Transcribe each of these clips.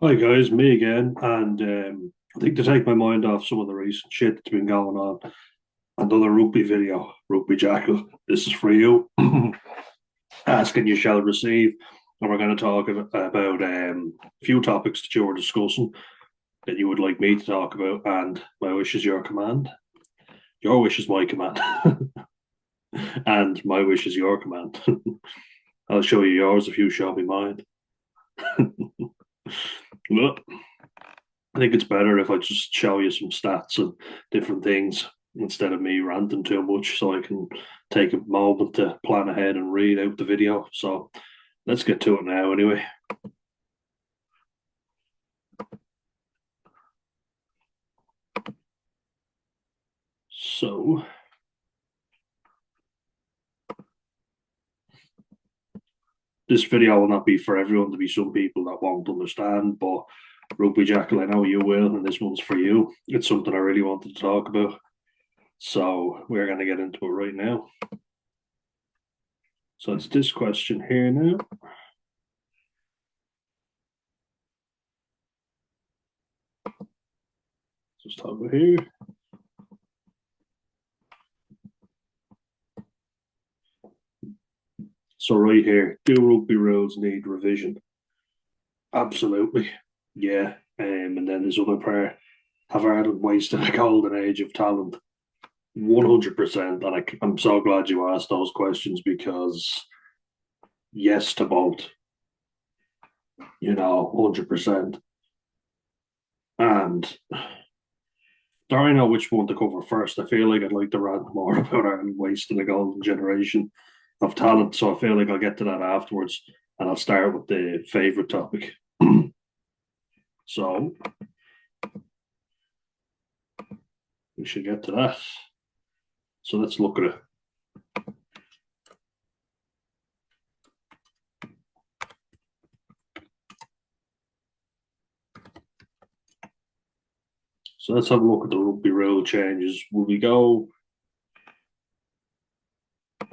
Hi guys, me again, and I think to take my mind off some of the recent shit that's been going on, another rugby video, Rugby Jackal. This is for you. Ask and you shall receive, and we're going to talk about a few topics that you were discussing that you would like me to talk about, and my wish is your command. Your wish is my command, and my wish is your command. I'll show you yours if you show me mine. Look, I think it's better if I just show you some stats and different things instead of me ranting too much so I can take a moment to plan ahead and read out the video. So let's get to it now anyway. So this video will not be for everyone. There'll be some people that won't understand, but Rugby Jackal, I know you will, and this one's for you. It's something I really wanted to talk about. So we're going to get into it right now. So it's this question here now. Just over here. So right here, do rugby rules need revision? Absolutely. Yeah. And then this other part, have Ireland wasted a golden age of talent? 100%. And I'm so glad you asked those questions because yes to both, 100%. And do I know which one to cover first? I feel like I'd like to rant more about Ireland wasting a golden generation of talent. So I feel like I'll get to that afterwards. And I'll start with the favourite topic. So we should get to that. So let's look at it. So let's have a look at the rugby rule changes. Will we go?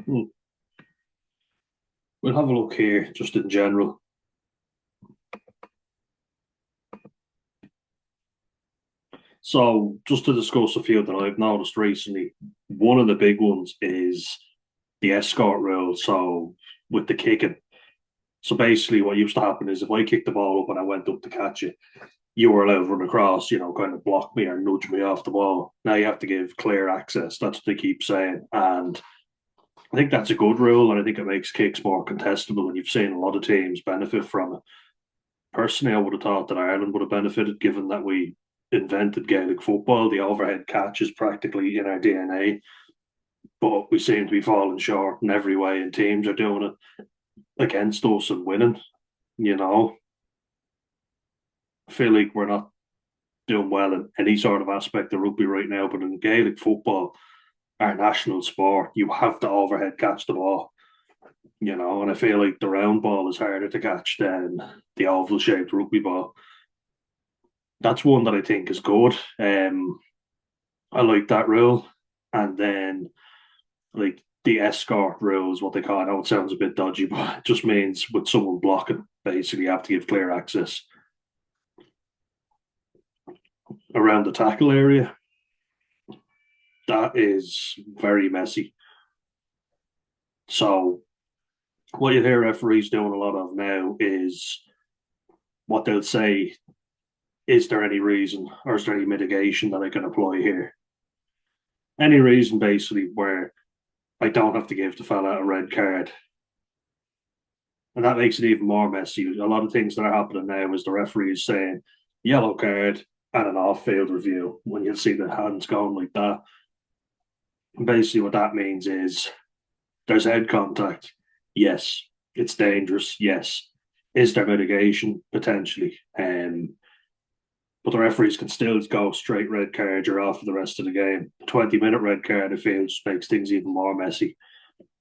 We'll have a look here, just in general. So, just to discuss a few that I've noticed recently, one of the big ones is the escort rule. So, with the kicking, so basically, what used to happen is if I kicked the ball up and I went up to catch it, you were allowed to run across, kind of block me or nudge me off the ball. Now you have to give clear access. That's what they keep saying. And I think that's a good rule. And I think it makes kicks more contestable. And you've seen a lot of teams benefit from it. Personally, I would have thought that Ireland would have benefited given that we invented Gaelic football. The overhead catch is practically in our DNA, but we seem to be falling short in every way, and teams are doing it against us and winning. You know, I feel like we're not doing well in any sort of aspect of rugby right now, but in Gaelic football, our national sport, you have to overhead catch the ball. And I feel like the round ball is harder to catch than the oval shaped rugby ball. That's one that I think is good. I like that rule. And then like the escort rule is what they call it. I know it sounds a bit dodgy, but it just means with someone blocking, basically you have to give clear access around the tackle area. That is very messy. So what you hear referees doing a lot of now is what they'll say, is there any reason or is there any mitigation that I can apply here? Any reason basically where I don't have to give the fella a red card. And that makes it even more messy. A lot of things that are happening now is the referee is saying yellow card and an off-field review when you see the hands going like that. And basically, what that means is there's head contact. Yes. It's dangerous. Yes. Is there mitigation? Potentially. But the referees can still go straight red card, you're off for the rest of the game. 20-minute red card, I feel, just makes things even more messy.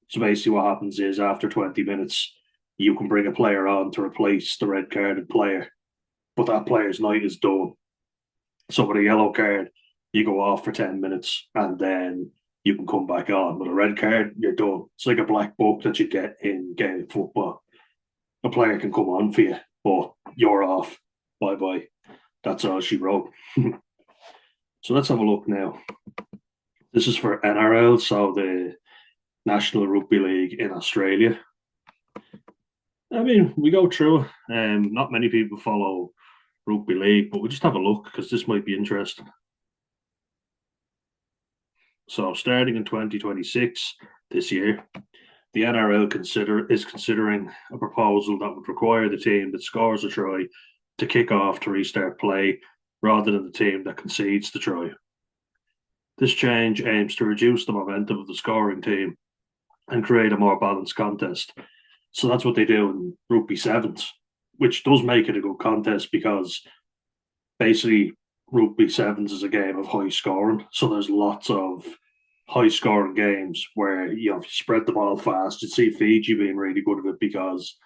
So basically, what happens is after 20 minutes, you can bring a player on to replace the red carded player, but that player's night is done. So with a yellow card, you go off for 10 minutes and then you can come back on. With a red card, you're done. It's like a black book that you get in Gaelic football. A player can come on for you, but you're off. Bye bye. That's all she wrote. So let's have a look now. This is for NRL, so the National Rugby League in Australia. I mean, we go through. Not many people follow rugby league, but we'll just have a look because this might be interesting. So, starting in 2026, this year, the NRL is considering a proposal that would require the team that scores a try to kick off to restart play rather than the team that concedes the try. This change aims to reduce the momentum of the scoring team and create a more balanced contest. So that's what they do in rugby sevens, which does make it a good contest because basically rugby sevens is a game of high scoring. So there's lots of high scoring games where you spread the ball fast. You see Fiji being really good at it because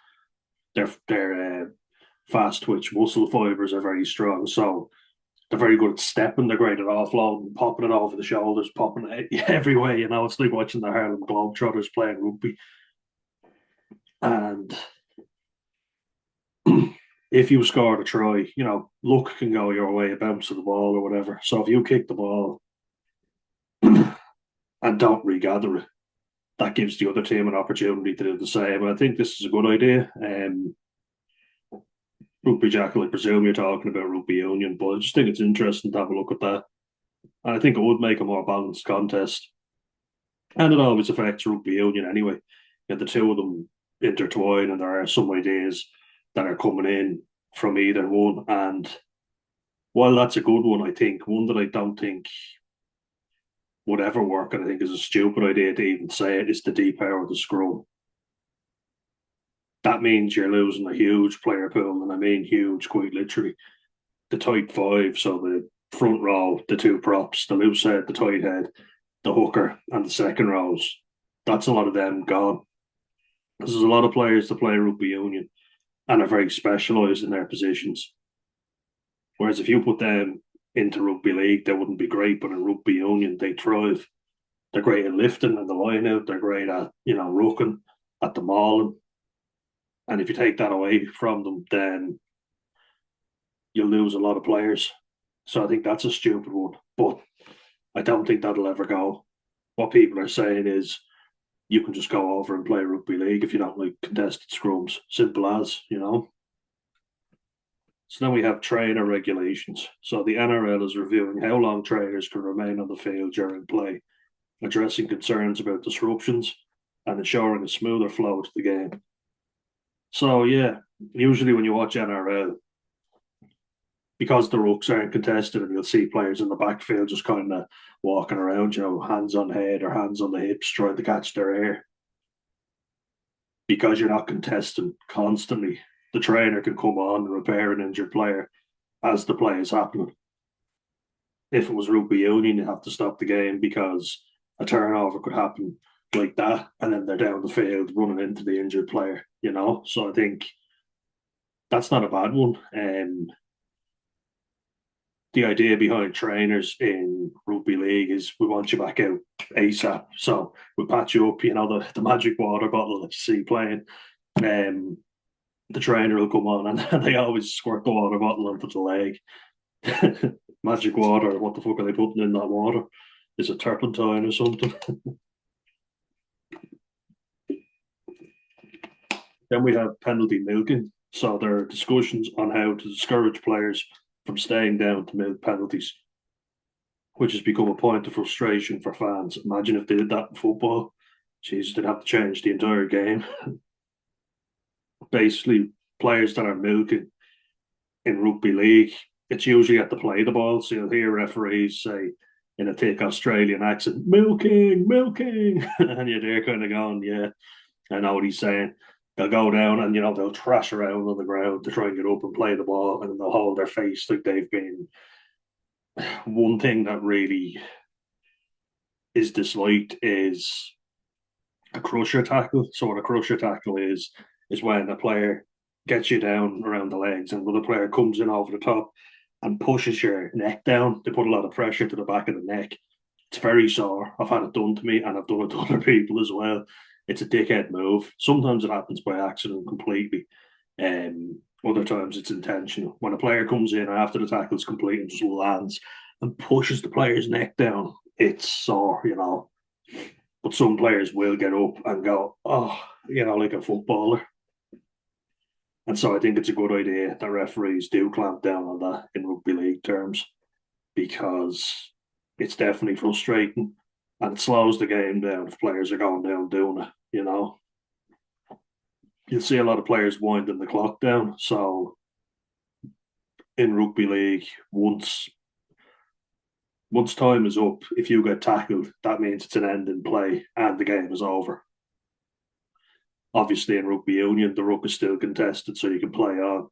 their fast twitch muscle fibers are very strong. So they're very good at stepping. They're great at offloading, popping it over the shoulders, popping it every way. It's like watching the Harlem Globetrotters playing rugby. And if you scored a try, luck can go your way, a bounce of the ball or whatever. So if you kick the ball and don't regather it, that gives the other team an opportunity to do the same. And I think this is a good idea. Rugby Jackal, I presume you're talking about rugby union, but I just think it's interesting to have a look at that. And I think it would make a more balanced contest. And it always affects rugby union anyway. The two of them intertwine, and there are some ideas that are coming in from either one. And while that's a good one, I think one that I don't think would ever work, and I think is a stupid idea to even say it, is the depower the scrum. That means you're losing a huge player pool, and I mean huge, quite literally. The tight five, so the front row, the two props, the loose head, the tight head, the hooker, and the second rows. That's a lot of them gone. There's a lot of players that play rugby union and are very specialised in their positions. Whereas if you put them into rugby league, they wouldn't be great, but in rugby union, they thrive. They're great at lifting and the line out. They're great at, rucking, at the mauling. And if you take that away from them, then you'll lose a lot of players. So I think that's a stupid one. But I don't think that'll ever go. What people are saying is you can just go over and play rugby league if you don't like contested scrums. Simple as. So then we have trainer regulations. So the NRL is reviewing how long trainers can remain on the field during play, addressing concerns about disruptions and ensuring a smoother flow to the game. So yeah, usually when you watch NRL, because the rucks aren't contested and you'll see players in the backfield just kind of walking around, hands on head or hands on the hips trying to catch their air. Because you're not contesting constantly, the trainer can come on and repair an injured player as the play is happening. If it was rugby union, you'd have to stop the game because a turnover could happen like that, and then they're down the field running into the injured player. So I think that's not a bad one. The idea behind trainers in rugby league is we want you back out ASAP. So we patch you up, the magic water bottle that you see playing. The trainer will come on and they always squirt the water bottle onto the leg. Magic water, what the fuck are they putting in that water? Is it turpentine or something? Then we have penalty milking. So there are discussions on how to discourage players from staying down to milk penalties, which has become a point of frustration for fans. Imagine if they did that in football. Jeez, they'd have to change the entire game. Basically, players that are milking in rugby league, it's usually at the play the ball. So you'll hear referees say in a thick Australian accent, milking, milking. And you're there kind of going, yeah, I know what he's saying. They'll go down and they'll trash around on the ground to try and get up and play the ball, and they'll hold their face like they've been. One thing that really is disliked is a crusher tackle. So what a crusher tackle is when a player gets you down around the legs and another player comes in over the top and pushes your neck down. They put a lot of pressure to the back of the neck. It's very sore. I've had it done to me and I've done it to other people as well. It's a dickhead move. Sometimes it happens by accident completely. Other times it's intentional. When a player comes in after the tackle is complete and just lands and pushes the player's neck down, it's sore, But some players will get up and go, oh, like a footballer. And so I think it's a good idea that referees do clamp down on that in rugby league terms because it's definitely frustrating and it slows the game down if players are going down doing it. You'll see a lot of players winding the clock down. So in rugby league, once time is up, if you get tackled, that means it's an end in play and the game is over. Obviously, in rugby union, the ruck is still contested, so you can play on,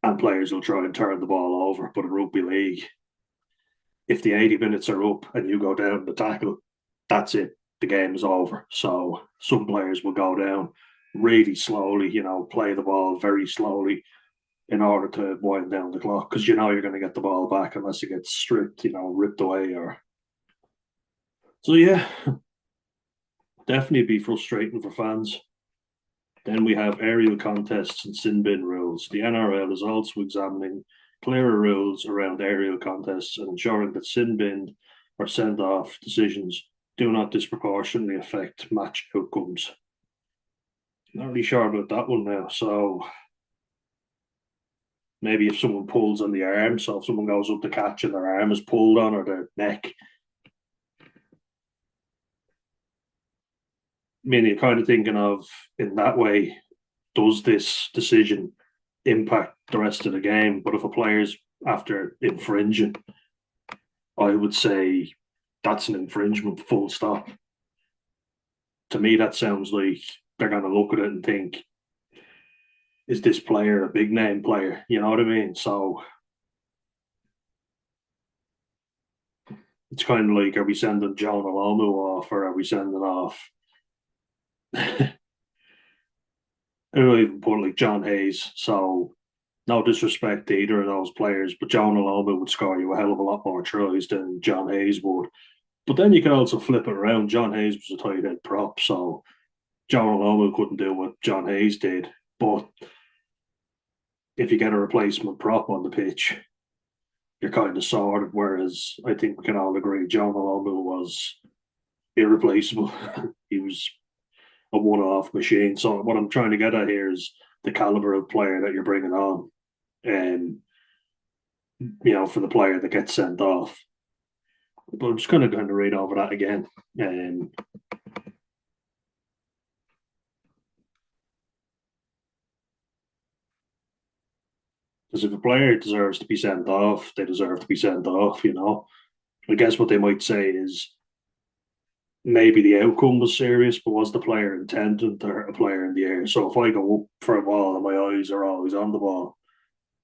and players will try and turn the ball over. But in rugby league, if the 80 minutes are up and you go down the tackle, that's it. The game is over. So some players will go down really slowly, play the ball very slowly in order to wind down the clock because you're going to get the ball back unless it gets stripped, ripped away or. So yeah, definitely be frustrating for fans. Then we have aerial contests and sin bin rules. The NRL is also examining clearer rules around aerial contests and ensuring that sin bin or send off decisions do not disproportionately affect match outcomes. Not really sure about that one now. So maybe if someone pulls on the arm, so if someone goes up to catch and their arm is pulled on or their neck, I mean, you're kind of thinking of in that way, does this decision impact the rest of the game? But if a player's after infringing, I would say that's an infringement, full stop. To me, that sounds like they're going to look at it and think, is this player a big name player? You know what I mean? So it's kind of like, are we sending John Alomu off or are we sending off? I don't even put like John Hayes. So no disrespect to either of those players, but John Alomu would score you a hell of a lot more tries than John Hayes would. But then you can also flip it around. John Hayes was a tight end prop, so John Alomu couldn't do what John Hayes did. But if you get a replacement prop on the pitch, you're kind of sorted. Whereas I think we can all agree John Alomu was irreplaceable. He was a one-off machine. So what I'm trying to get at here is the caliber of player that you're bringing on, and for the player that gets sent off. But I'm just going to read over that again. Because if a player deserves to be sent off, they deserve to be sent off. I guess what they might say is maybe the outcome was serious, but was the player intended to hurt a player in the air? So if I go up for a ball and my eyes are always on the ball,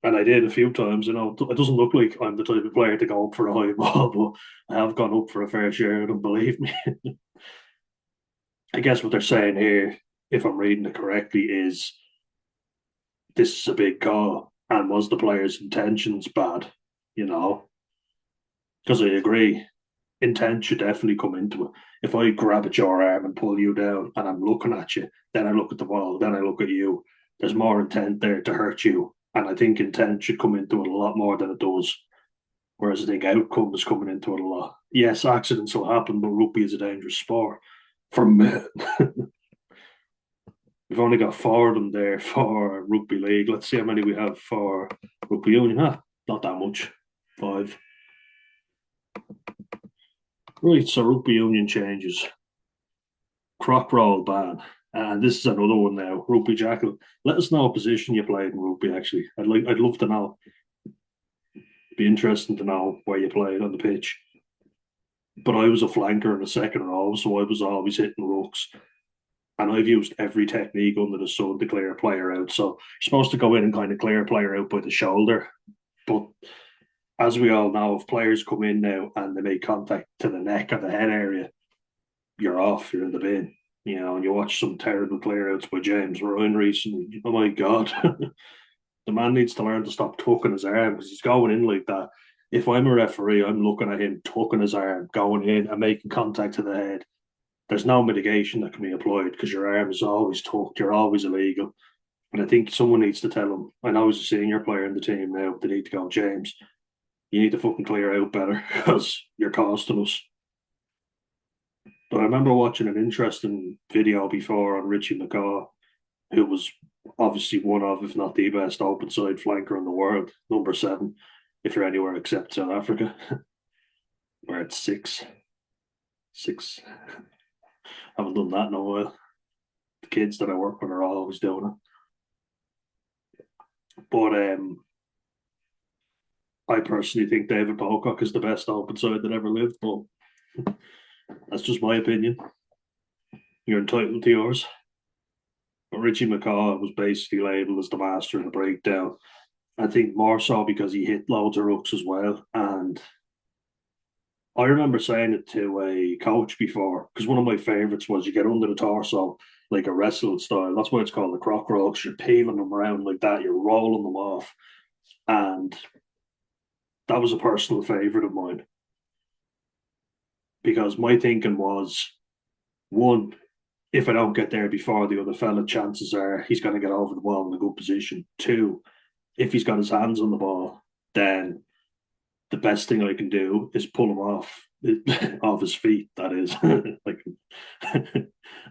and I did a few times, it doesn't look like I'm the type of player to go up for a high ball, but I have gone up for a fair share of them, believe me. I guess what they're saying here, if I'm reading it correctly, is this is a big call, and was the player's intentions bad? You know, because I agree, intent should definitely come into it. If I grab at your arm and pull you down, and I'm looking at you, then I look at the ball, then I look at you. There's more intent there to hurt you, and I think intent should come into it a lot more than it does. Whereas I think outcome is coming into it a lot. Yes, accidents will happen, but rugby is a dangerous sport. For me, we've only got four of them there for rugby league. Let's see how many we have for rugby union. Not that much. Five. Right, so rugby union changes. Croc roll ban. And this is another one now. Rugby jackal. Let us know what position you played in rugby. Actually, I'd love to know. It'd be interesting to know where you played on the pitch. But I was a flanker in the second row, so I was always hitting rucks. And I've used every technique under the sun to clear a player out. So you're supposed to go in and kind of clear a player out by the shoulder. But as we all know, if players come in now and they make contact to the neck or the head area, you're off, you're in the bin. And you watch some terrible clear outs by James Ryan recently. Oh my God. The man needs to learn to stop tucking his arm because he's going in like that. If I'm a referee, I'm looking at him tucking his arm, going in and making contact to the head. There's no mitigation that can be applied because your arm is always tucked. You're always illegal. And I think someone needs to tell him. I know he's a senior player in the team now. They need to go, James. You need to fucking clear out better because you're costing us. But I remember watching an interesting video before on Richie McCaw, who was obviously one of, if not the best, open side flanker in the world, number seven, if you're anywhere except South Africa, where it's six. Six. I haven't done that in a while. The kids that I work with are always doing it. But I personally think David Pocock is the best open side that ever lived, but that's just my opinion. You're entitled to yours. But Richie McCaw was basically labelled as the master of the breakdown. I think more so because he hit loads of rooks as well. And I remember saying it to a coach before, because one of my favourites was you get under the torso like a wrestling style. That's why it's called the croc roll, because you're peeling them around like that, you're rolling them off. And that was a personal favourite of mine. Because my thinking was, one, if I don't get there before the other fella, chances are he's going to get over the ball in a good position. Two, if he's got his hands on the ball, then the best thing I can do is pull him off off his feet. That is, like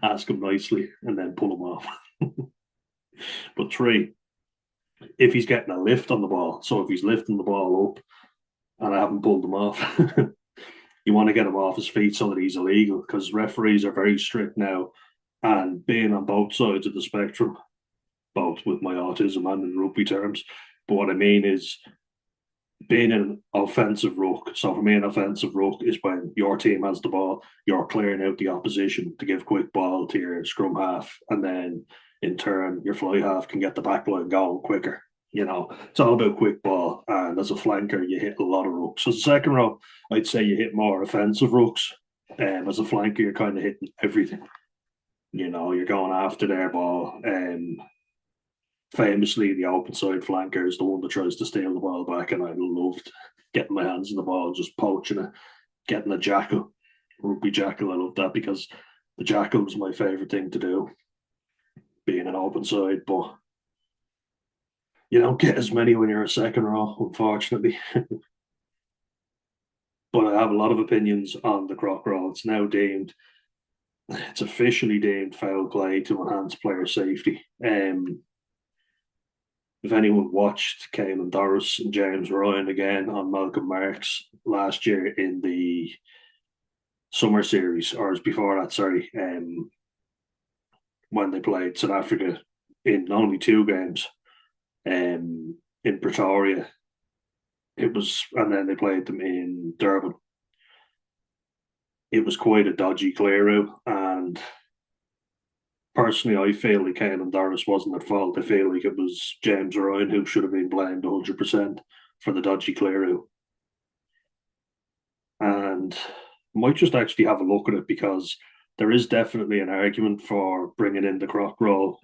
ask him nicely and then pull him off. But three, if he's getting a lift on the ball, so if he's lifting the ball up and I haven't pulled him off, you want to get him off his feet so that he's illegal because referees are very strict now. And being on both sides of the spectrum, both with my autism and in rugby terms, but what I mean is being an offensive ruck. So for me, an offensive ruck is when your team has the ball, you're clearing out the opposition to give quick ball to your scrum half, and then in turn your fly half can get the back line going quicker. You know, it's all about quick ball. And as a flanker, you hit a lot of rooks. So the second row, I'd say you hit more offensive rooks. As a flanker, you're kind of hitting everything. You know, you're going after their ball. Famously, the open side flanker is the one that tries to steal the ball back, and I loved getting my hands on the ball, just poaching it, getting a jackal, rugby jackal. I love that because the jackal was my favourite thing to do, being an open side, but you don't get as many when you're a second row, unfortunately. But I have a lot of opinions on the croc roll. It's officially deemed foul play to enhance player safety. If anyone watched Caelan Doris and James Ryan again on Malcolm Marks last year in the summer series, or before that, sorry, when they played South Africa in only two games in Pretoria, it was, and then they played them in Durban. It was quite a dodgy clear out, and personally, I feel like Caelan Doris wasn't at fault. I feel like it was James Ryan who should have been blamed 100% for the dodgy clear out. And I might just actually have a look at it because there is definitely an argument for bringing in the croc roll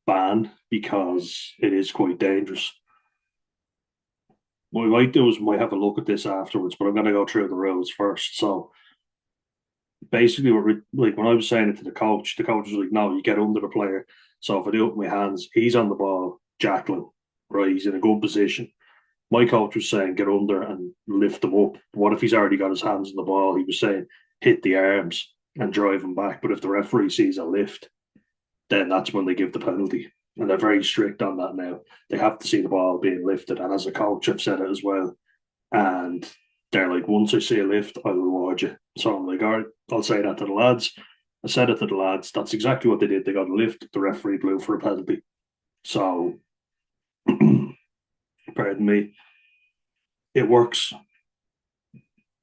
ban because it is quite dangerous. What we might do is we might have a look at this afterwards, but I'm going to go through the rules first. So basically, like when I was saying it to the coach was like, "No, you get under the player." So if I do it with my hands, he's on the ball, Jacqueline, right? He's in a good position. My coach was saying get under and lift him up. What if he's already got his hands on the ball? He was saying hit the arms and drive him back. But if the referee sees a lift, then that's when they give the penalty. And they're very strict on that now. They have to see the ball being lifted. And as a coach, I've said it as well. And they're like, once I see a lift, I'll reward you. So I'm like, all right, I'll say that to the lads. I said it to the lads. That's exactly what they did. They got a lift. The referee blew for a penalty. So, pardon me, it works.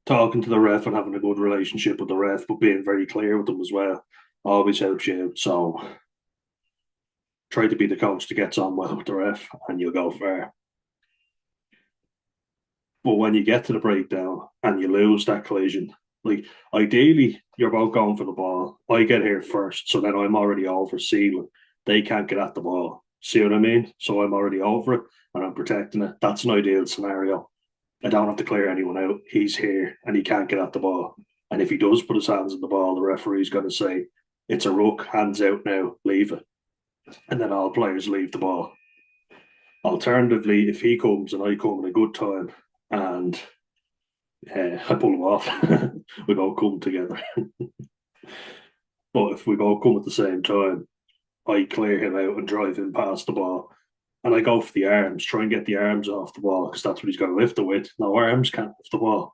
Talking to the ref and having a good relationship with the ref, but being very clear with them as well, always helps you out. So, try to be the coach that gets on well with the ref, and you'll go far. But when you get to the breakdown and you lose that collision, like ideally you're both going for the ball. I get here first, so then I'm already over sealing. They can't get at the ball. See what I mean? So I'm already over it and I'm protecting it. That's an ideal scenario. I don't have to clear anyone out. He's here and he can't get at the ball. And if he does put his hands on the ball, the referee's going to say, it's a ruck, hands out now, leave it. and then all players leave the ball. Alternatively, if he comes and I come in a good time and I pull him off, we both come together. But if we both come at the same time, I clear him out and drive him past the ball. And I go for the arms, try and get the arms off the ball because that's what he's got to lift it with. No arms can't lift the ball.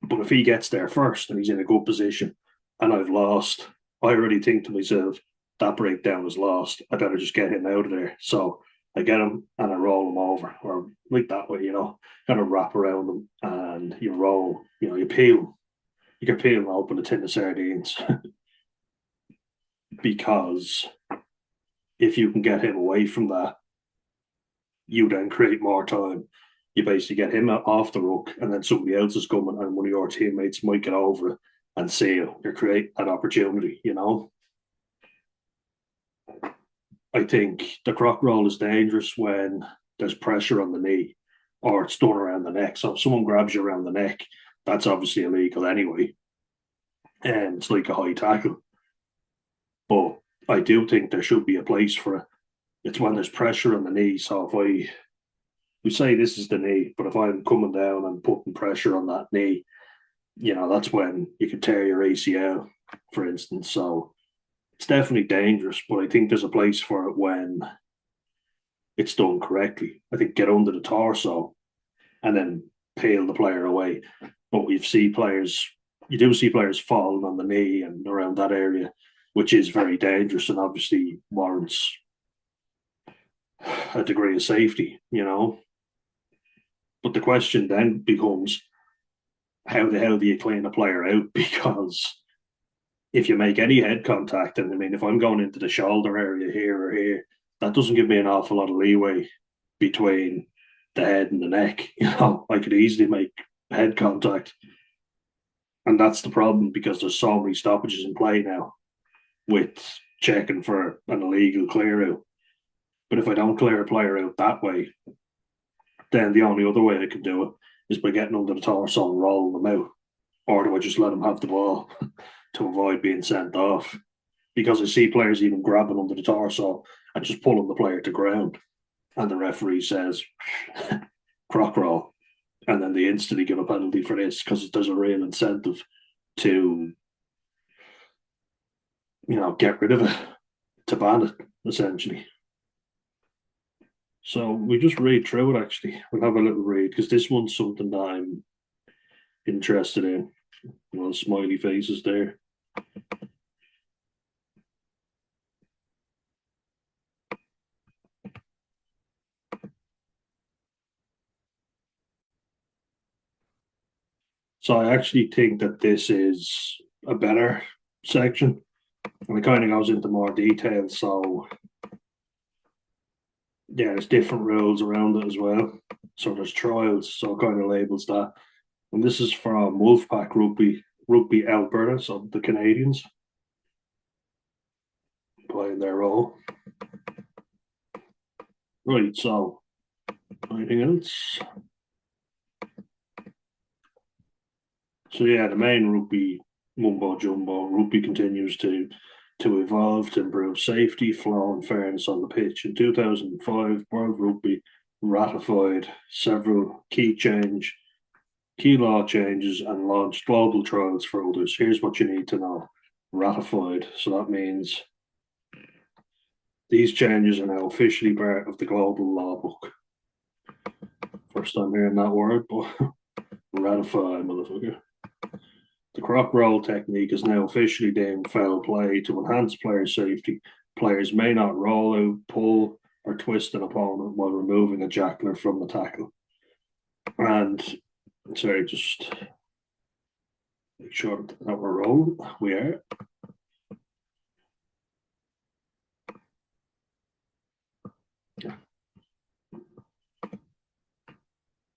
But if he gets there first and he's in a good position and I've lost, I already think to myself, that breakdown is lost. I better just get him out of there. So I get him and I roll him over, or like that way, kind of wrap around him and you roll, you peel. You can peel and open a tin of sardines because if you can get him away from that, you then create more time. You basically get him off the ruck, and then somebody else is coming, and one of your teammates might get over it and seal. You create an opportunity. I think the croc roll is dangerous when there's pressure on the knee or it's done around the neck. So if someone grabs you around the neck, that's obviously illegal anyway. And it's like a high tackle. But I do think there should be a place for it. It's when there's pressure on the knee. So if we say this is the knee, but if I'm coming down and putting pressure on that knee, that's when you can tear your ACL, for instance. So it's definitely dangerous, but I think there's a place for it when it's done correctly. I think get under the torso and then peel the player away. But you do see players falling on the knee and around that area, which is very dangerous and obviously warrants a degree of safety. But the question then becomes, how the hell do you clean a player out? Because if you make any head contact, and I mean, if I'm going into the shoulder area here or here, that doesn't give me an awful lot of leeway between the head and the neck. I could easily make head contact. And that's the problem because there's so many stoppages in play now with checking for an illegal clear out. But if I don't clear a player out that way, then the only other way I can do it is by getting under the torso and rolling them out. Or do I just let them have the ball to avoid being sent off? Because I see players even grabbing under the torso and just pulling the player to ground. And the referee says, croc roll. And then they instantly give a penalty for this because there's a real incentive to, get rid of it, to ban it, essentially. So we just read through it, actually. We'll have a little read because this one's something that I'm interested in. Smiley faces there. So I actually think that this is a better section, and it kind of goes into more detail. So yeah, there's different rules around it as well. So there's trials, so it kind of labels that. And this is from Wolfpack Rugby Alberta, so the Canadians playing their role. Right, so anything else? So yeah, the main rugby mumbo jumbo. Rugby continues to evolve to improve safety, flow, and fairness on the pitch. In 2005, World Rugby ratified several key law changes and launched global trials for others. Here's what you need to know: ratified. So that means these changes are now officially part of the global law book. First time hearing that word, but ratify, motherfucker. The croc roll technique is now officially deemed foul play to enhance player safety. Players may not roll out, pull, or twist an opponent while removing a jackler from the tackle. And sorry, just make sure that we're rolling. We are.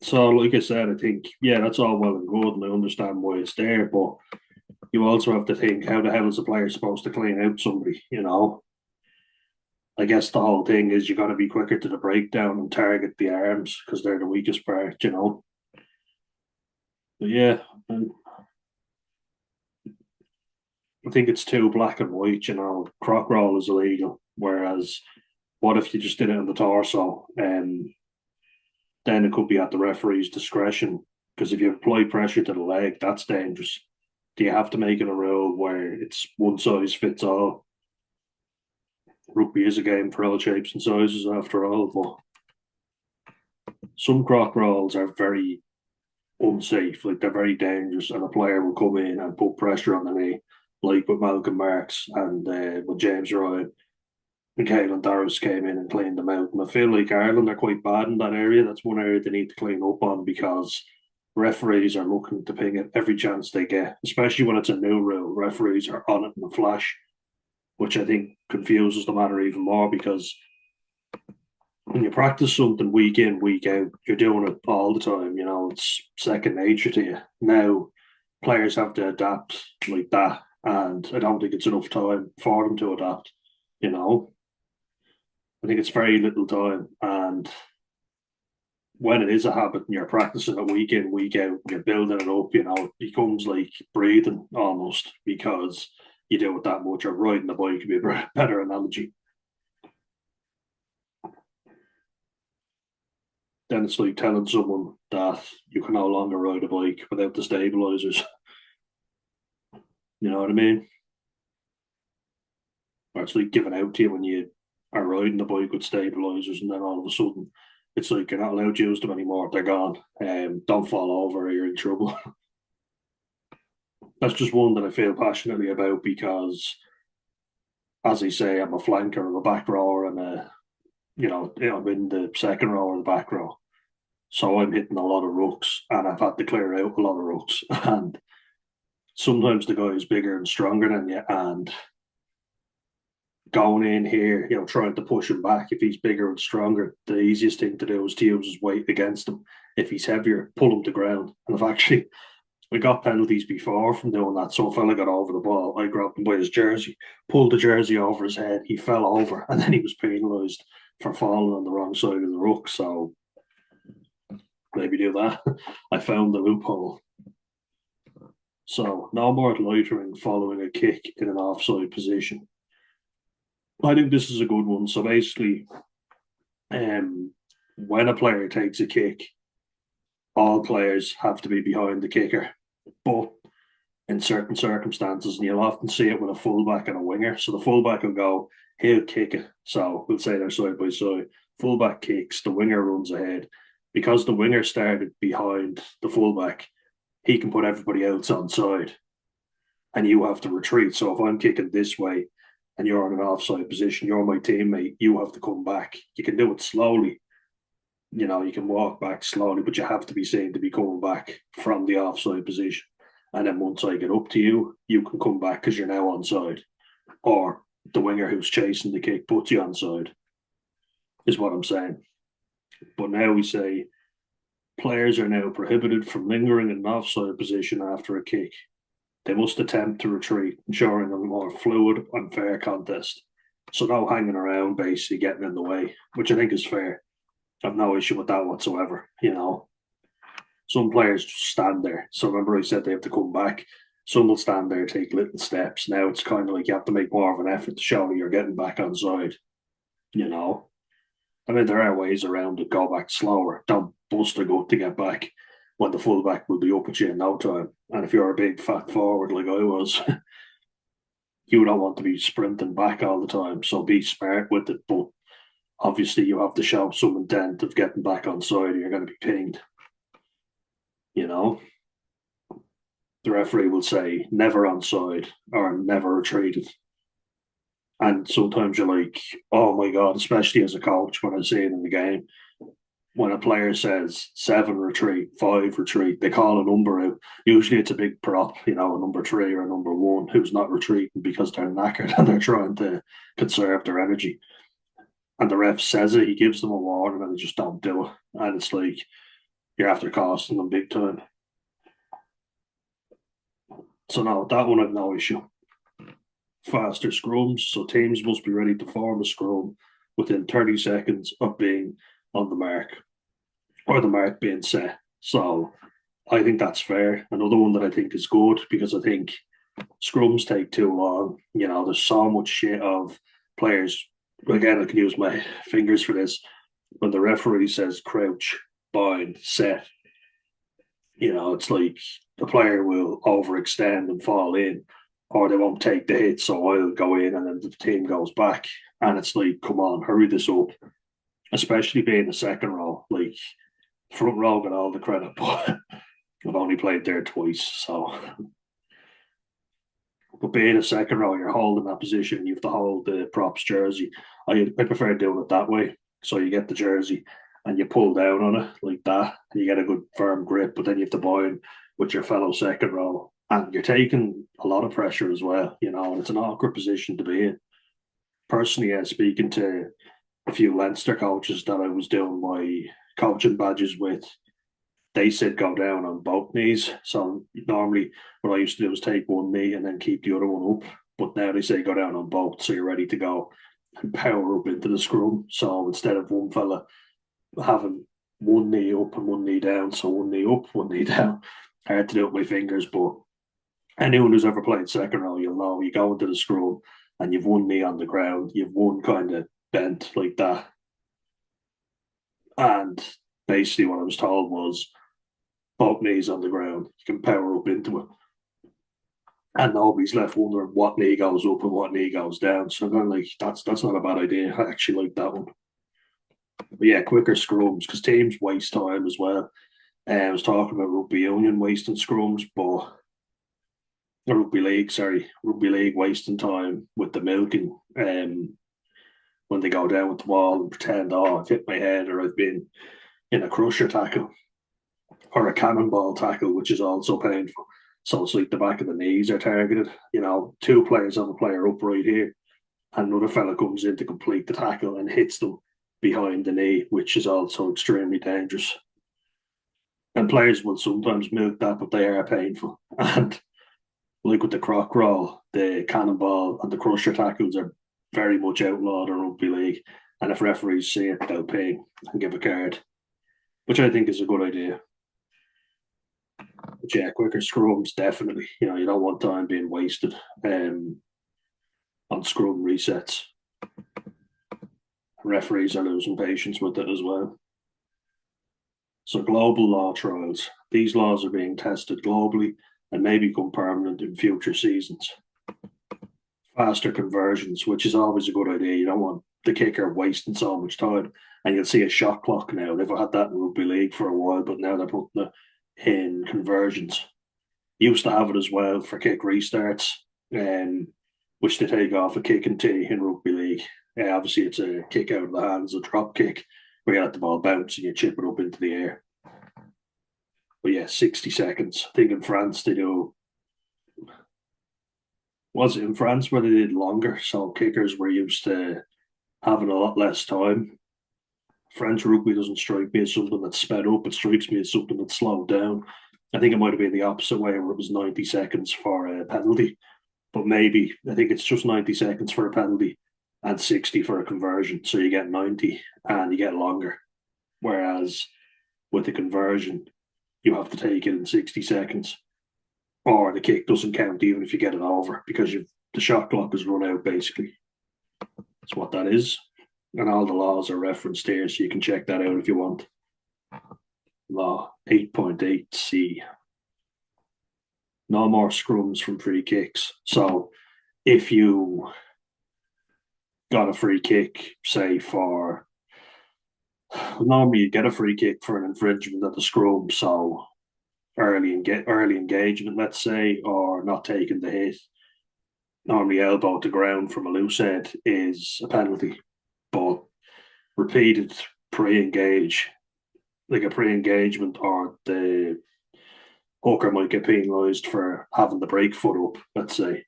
So, like I said, I think, yeah, that's all well and good, and I understand why it's there, but you also have to think, how the hell is a player supposed to clean out somebody? I guess the whole thing is you got to be quicker to the breakdown and target the arms because they're the weakest part. But yeah, and I think it's too black and white. Croc roll is illegal. Whereas, what if you just did it on the torso? Then it could be at the referee's discretion. Because if you apply pressure to the leg, that's dangerous. Do you have to make it a rule where it's one size fits all? Rugby is a game for all shapes and sizes, after all. But some croc rolls are very unsafe, like they're very dangerous, and a player will come in and put pressure on the knee, like with Malcolm Marks and with James Ryan and Caelan Doris came in and cleaned them out. And I feel like Ireland are quite bad in that area. That's one area they need to clean up on because referees are looking to ping it every chance they get, especially when it's a new rule. Referees are on it in a flash, which I think confuses the matter even more because when you practice something week in, week out, you're doing it all the time. It's second nature to you. Now, players have to adapt like that, and I don't think it's enough time for them to adapt. You know, I think it's very little time, and when it is a habit and you're practicing it week in, week out, you're building it up. It becomes like breathing almost because you do it that much. Or riding the bike would be a better analogy. Then it's like telling someone that you can no longer ride a bike without the stabilizers. You know what I mean? Or it's like giving out to you when you are riding the bike with stabilizers, and then all of a sudden it's like you're not allowed to use them anymore. They're gone. Don't fall over, or you're in trouble. That's just one that I feel passionately about because, as I say, I'm a flanker, I'm a back rower, and I'm in the second row or the back row. So I'm hitting a lot of rucks, and I've had to clear out a lot of rucks. And sometimes the guy is bigger and stronger than you, and going in here, trying to push him back if he's bigger and stronger, the easiest thing to do is to use his weight against him. If he's heavier, pull him to ground. And I've actually we got penalties before from doing that. So a fella got over the ball, I grabbed him by his jersey, pulled the jersey over his head, he fell over, and then he was penalised for falling on the wrong side of the ruck. So maybe do that. I found the loophole. So no more loitering following a kick in an offside position. I think this is a good one. So basically, when a player takes a kick, all players have to be behind the kicker. But in certain circumstances, and you'll often see it with a fullback and a winger. So the fullback will go, he'll kick it. So we'll say they're side by side. Fullback kicks, the winger runs ahead. Because the winger started behind the fullback, he can put everybody else on side. And you have to retreat. So if I'm kicking this way and you're in an offside position, you're my teammate, you have to come back. You can do it slowly. You can walk back slowly, but you have to be seen to be coming back from the offside position. And then once I get up to you, you can come back because you're now onside. Or the winger who's chasing the kick puts you onside, is what I'm saying. But now we say players are now prohibited from lingering in an offside position after a kick. They must attempt to retreat, ensuring a more fluid and fair contest. So no hanging around, basically getting in the way, which I think is fair. I've no issue with that whatsoever. Some players just stand there. So remember I said they have to come back. Some will stand there, take little steps. Now it's kind of like you have to make more of an effort to show that you're getting back on side. I mean, there are ways around it. Go back slower. Don't bust a gut to get back when the fullback will be up at you in no time. And if you're a big fat forward like I was, you don't want to be sprinting back all the time. So be smart with it. But obviously you have to show some intent of getting back on side or you're going to be pinged. The referee will say never onside or never retreated. And sometimes you're like, oh my God, especially as a coach when I see it in the game, when a player says 7 retreat, 5 retreat, they call a number out. Usually it's a big prop, a number 3 or a number 1 who's not retreating because they're knackered and they're trying to conserve their energy. And the ref says it, he gives them a warning and they just don't do it. And it's like, you're after costing them big time. So no, that one I've no issue. Faster scrums, so teams must be ready to form a scrum within 30 seconds of being on the mark or the mark being set. So I think that's fair. Another one that I think is good because I think Scrums take too long. There's so much shit of players. Again, I can use my fingers for this. When the referee says crouch, bind, set, it's like the player will overextend and fall in, or they won't take the hit, so I'll go in and then the team goes back. And it's like, come on, hurry this up. Especially being the second row. Like, front row got all the credit, but I've only played there twice. But being a second row, you're holding that position. You have to hold the props jersey. I prefer doing it that way. So you get the jersey and you pull down on it like that, and you get a good firm grip. But then you have to bind with your fellow second row, and you're taking a lot of pressure as well. And it's an awkward position to be in. Personally, speaking to a few Leinster coaches that I was doing my coaching badges with, they said go down on both knees. So normally what I used to do was take one knee and then keep the other one up. But now they say go down on both, so you're ready to go and power up into the scrum. So instead of one fella having one knee up and one knee down, so one knee up, one knee down. Hard to do it with my fingers, but anyone who's ever played second row, you'll know you go into the scrum and you've one knee on the ground, you've one kind of bent like that. And basically what I was told was both knees on the ground, you can power up into it. And nobody's left wondering what knee goes up and what knee goes down. So I'm going like, that's not a bad idea. I actually like that one. But yeah, quicker scrums because teams waste time as well. I was talking about rugby union wasting scrums, but rugby league wasting time with the milking. When they go down with the wall and pretend, oh, I've hit my head or I've been in a crusher tackle or a cannonball tackle, which is also painful. So it's like the back of the knees are targeted. Two players have a player up right here, and another fella comes in to complete the tackle and hits them behind the knee, which is also extremely dangerous. And players will sometimes milk that, but they are painful. And like with the croc roll, the cannonball, and the crusher tackles are very much outlawed in rugby league. And if referees see it, they'll pay and give a card, which I think is a good idea. But yeah, quicker scrums definitely. You don't want time being wasted on scrum resets. Referees are losing patience with it as well. So global law trials. These laws are being tested globally and may become permanent in future seasons. Faster conversions, which is always a good idea. You don't want the kicker wasting so much time. And you'll see a shot clock now. They've had that in rugby league for a while, but now they're putting it in conversions. Used to have it as well for kick restarts, which they take off a kick and tee in rugby league. Obviously, it's a kick out of the hands, a drop kick, where you let the ball bounce and you chip it up into the air. But yeah, 60 seconds. I think in France they do. Was it in France where they did longer? So kickers were used to having a lot less time. French rugby doesn't strike me as something that's sped up. It strikes me as something that's slowed down. I think it might have been the opposite way where it was 90 seconds for a penalty. But maybe I think it's just 90 seconds for a penalty and 60 for a conversion. So you get 90 and you get longer. Whereas with the conversion, you have to take it in 60 seconds, or the kick doesn't count even if you get it over because the shot clock is run out basically. That's what that is. And all the laws are referenced here, so you can check that out if you want. Law 8.8C. No more scrums from free kicks. So if you got a free kick, say for normally you get a free kick for an infringement of the scrum, so early engagement, let's say, or not taking the hit. Normally elbow to ground from a loose head is a penalty, but repeated pre-engage, like a pre-engagement, or the hooker might get penalised for having the break foot up. Let's say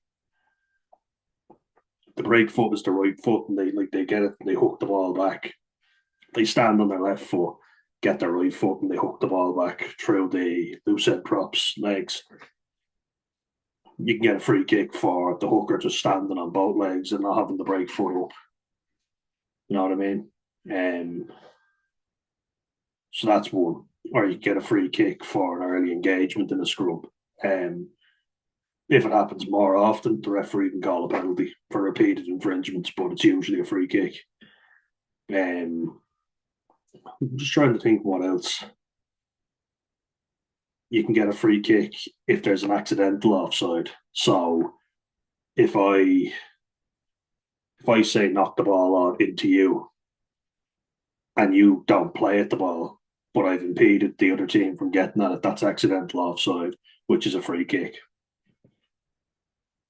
the break foot is the right foot, and they get it, and they hook the ball back. They stand on their left foot, get their right foot, and they hook the ball back through the loose head prop's legs. You can get a free kick for the hooker just standing on both legs and not having the break foot up. You know what I mean? So that's one. Or you get a free kick for an early engagement in a scrum. If it happens more often, the referee can call a penalty for repeated infringements, but it's usually a free kick. I'm just trying to think what else. You can get a free kick if there's an accidental offside. So if I if I say knock the ball on into you and you don't play at the ball, but I've impeded the other team from getting at it, that's accidental offside, which is a free kick.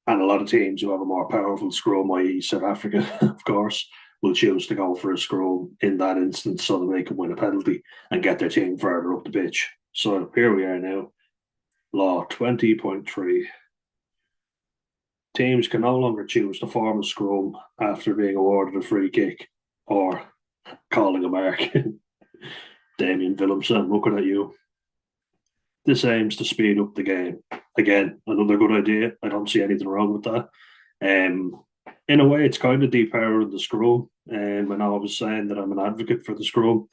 And a lot of teams who have a more powerful scrum, i.e., South Africa, of course, will choose to go for a scrum in that instance so that they can win a penalty and get their team further up the pitch. So here we are now. Law 20.3. Teams can no longer choose to form a scrum after being awarded a free kick or calling a mark. Damien Willemsen, looking at you. This aims to speed up the game. Again, another good idea. I don't see anything wrong with that. In a way, it's kind of depowering the scrum. And I was saying that I'm an advocate for the scrum.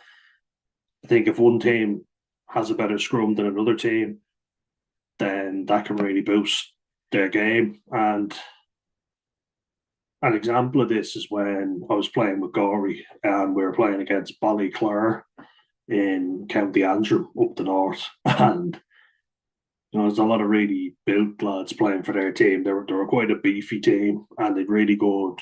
I think if one team has a better scrum than another team, then that can really boost their game. And an example of this is when I was playing with Gorey and we were playing against Ballyclare in County Antrim up the north. And there's a lot of really built lads playing for their team. They were quite a beefy team and they'd really good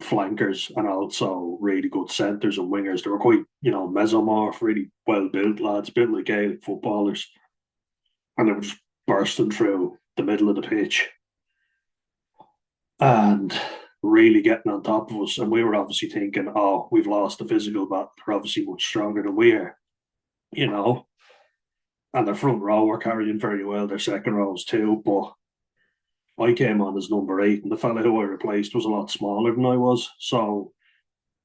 flankers and also really good centres and wingers. They were quite, mesomorph, really well built lads, built like Gaelic footballers. And they were just bursting through the middle of the pitch and really getting on top of us. And we were obviously thinking, oh, we've lost the physical battle. They're obviously much stronger than we are, you know. And their front row were carrying very well, their second rows too. But I came on as number 8, and the fella who I replaced was a lot smaller than I was. So,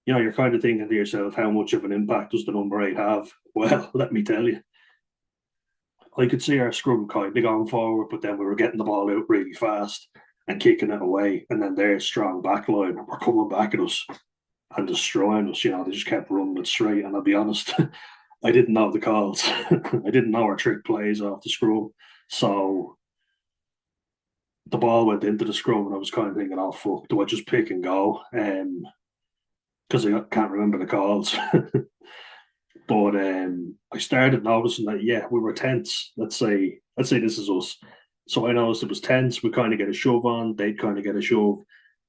you're kind of thinking to yourself, how much of an impact does the number 8 have? Well, let me tell you. I could see our scrum kind of going forward, but then we were getting the ball out really fast and kicking it away. And then their strong backline were coming back at us and destroying us. They just kept running it straight. And I'll be honest, I didn't know the calls. I didn't know our trick plays off the scrum. So the ball went into the scrum and I was kind of thinking, oh, fuck, do I just pick and go? Because I can't remember the calls. But I started noticing that we were tense. Let's say this is us. So I noticed it was tense. We kind of get a shove on, they'd kind of get a shove,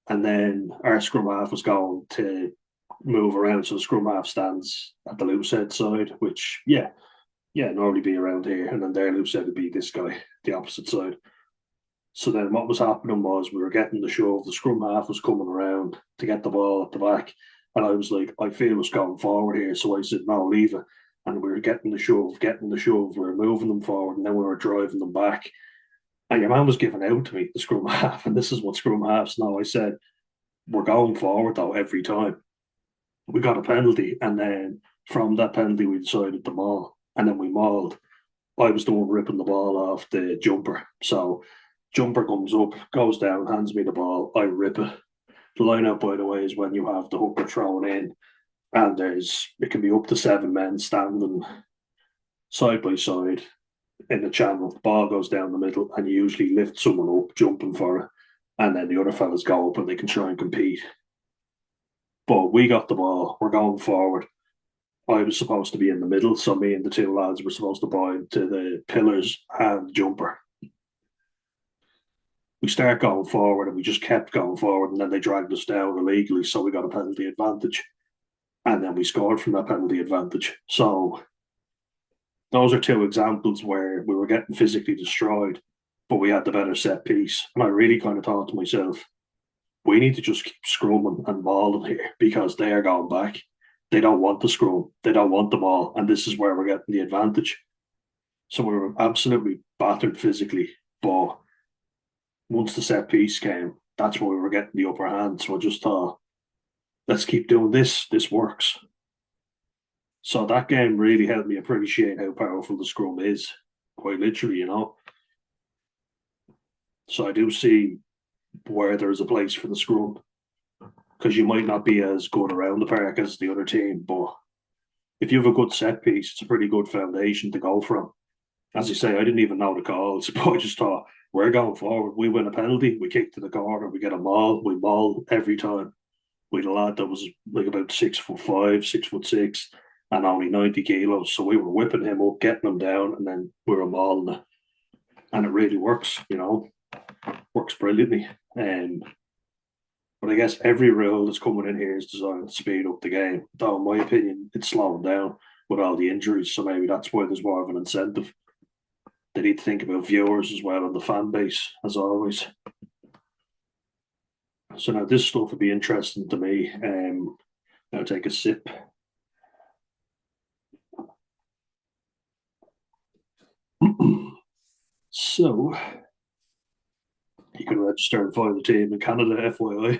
and then our scrum half was going to move around. So the scrum half stands at the loose head side, which normally be around here, and then their loose head would be this guy, the opposite side. So then what was happening was we were getting the shove. The scrum half was coming around to get the ball at the back. And I was like, I feel us going forward here. So I said, no, leave it. And we were getting the shove. We were moving them forward, and then we were driving them back. And your man was giving out to me, the scrum half. And this is what scrum halves know. I said, we're going forward, though, every time. We got a penalty. And then from that penalty, we decided to maul. And then we mauled. I was the one ripping the ball off the jumper. So jumper comes up, goes down, hands me the ball. I rip it. The line out, by the way, is when you have the hooker thrown in, and it can be up to 7 men standing side by side in the channel. The ball goes down the middle, and you usually lift someone up, jumping for it, and then the other fellas go up and they can try and compete. But we got the ball, we're going forward. I was supposed to be in the middle, so me and the 2 lads were supposed to bind to the pillars and jumper. We start going forward and we just kept going forward, and then they dragged us down illegally, so we got a penalty advantage, and then we scored from that penalty advantage. So those are 2 examples where we were getting physically destroyed, but we had the better set piece. And I really kind of thought to myself, we need to just keep scrumming and mauling here, because they are going back. They don't want the scrum, they don't want the ball, and this is where we're getting the advantage. So we were absolutely battered physically, but once the set piece came, that's where we were getting the upper hand. So I just thought, let's keep doing this. This works. So that game really helped me appreciate how powerful the scrum is, quite literally. So I do see where there is a place for the scrum, because you might not be as good around the park as the other team, but if you have a good set piece, it's a pretty good foundation to go from. as you say, I didn't even know the calls, but I just thought we're going forward. We win a penalty, we kick to the corner, we get a maul, we maul every time. We had a lad that was like about 6'5", 6'6", and only 90 kilos. So we were whipping him up, getting him down, and then we were mauling it. And it really works, works brilliantly. But I guess every rule that's coming in here is designed to speed up the game. Though, in my opinion, it's slowing down with all the injuries. So maybe that's why there's more of an incentive. They need to think about viewers as well and the fan base, as always. So now this stuff would be interesting to me. Now take a sip. So you can register and follow the team in Canada, FYI,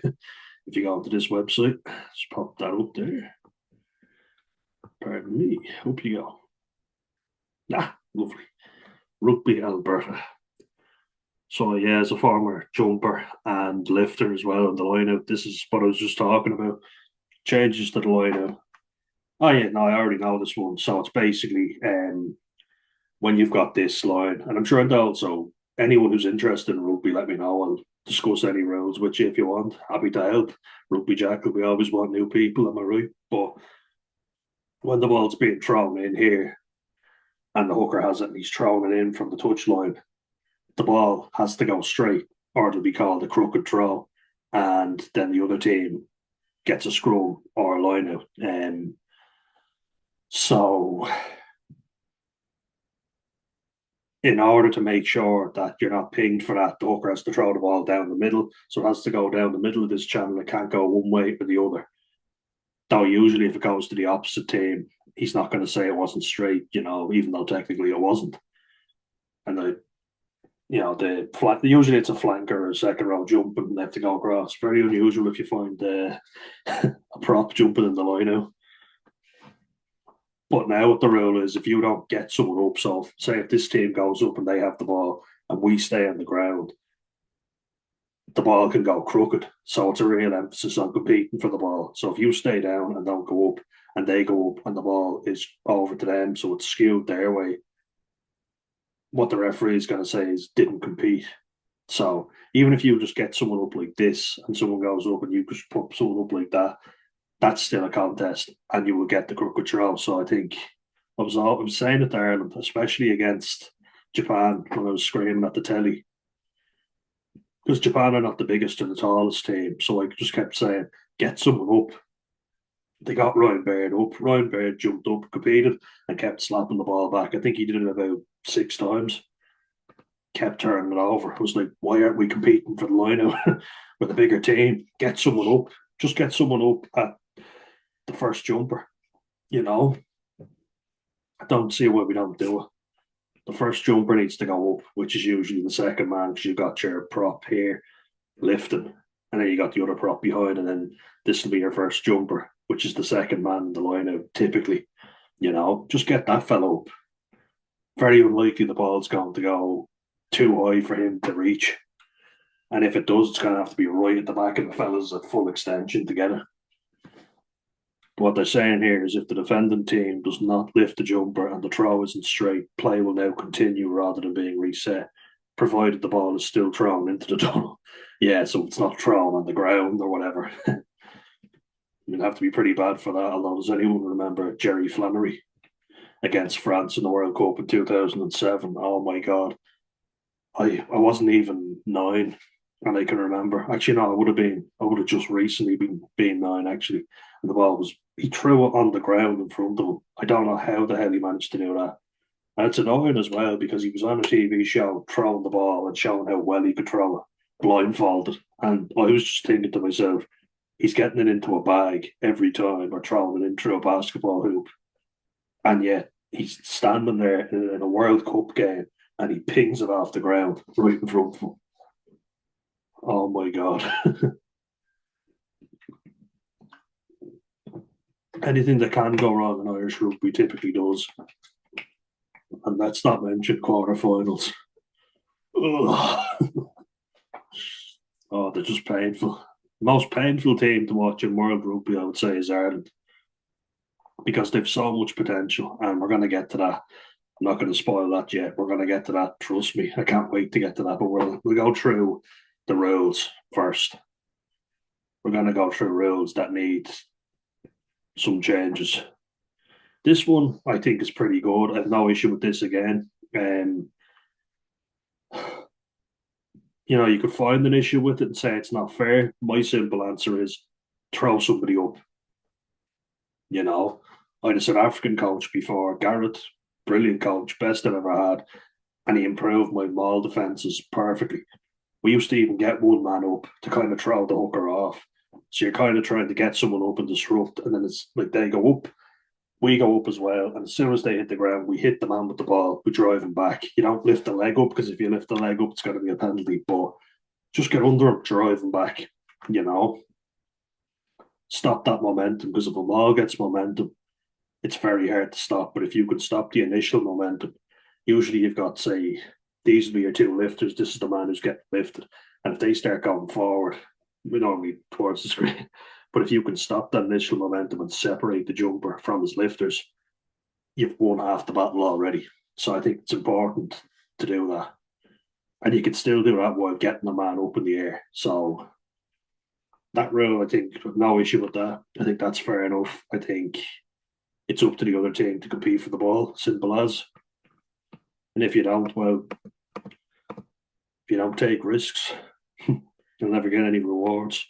if you go onto this website. Just pop that up there. Pardon me. Hope you go. Lovely. Rugby Alberta. So yeah, as a former jumper and lifter as well in the lineout, this is what I was just talking about. Changes to the lineout. Oh yeah, no, I already know this one. So it's basically when you've got this line, and I'm sure that also anyone who's interested in rugby, let me know. I'll discuss any rules with you if you want. Happy to help. Rugby Jackal, we always want new people, am I right? But when the ball's being thrown in here and the hooker has it and he's throwing it in from the touchline, the ball has to go straight or it'll be called a crooked throw. And then the other team gets a scrum or a line out. So in order to make sure that you're not pinged for that, the hooker has to throw the ball down the middle. So it has to go down the middle of this channel. It can't go one way or the other. Though usually if it goes to the opposite team, he's not going to say it wasn't straight, even though technically it wasn't. And usually it's a flanker or a second row jump and they have to go across. Very unusual if you find a prop jumping in the line out. But now what the rule is, if you don't get someone up, so say if this team goes up and they have the ball and we stay on the ground, the ball can go crooked. So it's a real emphasis on competing for the ball. So if you stay down and don't go up and they go up and the ball is over to them, so it's skewed their way, what the referee is going to say is didn't compete. So even if you just get someone up like this and someone goes up and you just put someone up like that, that's still a contest and you will get the crooked throw. So I think I was saying it to Ireland, especially against Japan when I was screaming at the telly. Because Japan are not the biggest and the tallest team. So I just kept saying, get someone up. They got Ryan Baird up. Ryan Baird jumped up, competed, and kept slapping the ball back. I think he did it about 6 times. Kept turning it over. I was like, why aren't we competing for the line with a bigger team? Get someone up. Just get someone up at the first jumper. I don't see why we don't do it. The first jumper needs to go up, which is usually the second man because you've got your prop here lifting, and then you got the other prop behind, and then this will be your first jumper, which is the second man in the line out typically. Just get that fellow up. Very unlikely the ball's going to go too high for him to reach. And if it does, it's going to have to be right at the back of the fellas at full extension to get it. What they're saying here is if the defending team does not lift the jumper and the throw isn't straight, play will now continue rather than being reset, provided the ball is still thrown into the tunnel. Yeah, so it's not thrown on the ground or whatever. You'd have to be pretty bad for that. Although, does anyone remember Jerry Flannery against France in the World Cup in 2007? Oh my God. I wasn't even 9, and I can remember. Actually, no, I would have just recently been 9, actually. And the ball he threw it on the ground in front of him. I don't know how the hell he managed to do that. And it's annoying as well because he was on a TV show throwing the ball and showing how well he could throw it, blindfolded. And I was just thinking to myself, he's getting it into a bag every time or throwing it in through a basketball hoop. And yet he's standing there in a World Cup game and he pings it off the ground right in front of him. Oh my God. Anything that can go wrong in Irish rugby typically does. And let's not mention quarterfinals. Oh, they're just painful. The most painful team to watch in world rugby, I would say, is Ireland. Because they've so much potential, and we're going to get to that. I'm not going to spoil that yet. We're going to get to that. Trust me. I can't wait to get to that. But we'll go through the rules first. We're going to go through rules that need some changes. This one I think is pretty good. I have no issue with this again. You could find an issue with it and say it's not fair. My simple answer is throw somebody up. You know, I had a South African coach before, Garrett, brilliant coach, best I've ever had, and he improved my maul defenses perfectly. We used to even get one man up to kind of throw the hooker off. So you're kind of trying to get someone up and disrupt, and then it's like they go up, we go up as well, and as soon as they hit the ground, we hit the man with the ball, we drive him back. You don't lift the leg up because if you lift the leg up, it's going to be a penalty. But just get under him, drive him back. You know, stop that momentum because if a maul gets momentum, it's very hard to stop. But if you can stop the initial momentum, usually you've got, say, these will be your two lifters. This is the man who's getting lifted. And if they start going forward, we normally towards the screen. But if you can stop that initial momentum and separate the jumper from his lifters, you've won half the battle already. So I think it's important to do that. And you can still do that while getting the man up in the air. So that rule, I think, no issue with that. I think that's fair enough. I think it's up to the other team to compete for the ball, simple as. And if you don't, well, if you don't take risks, you'll never get any rewards.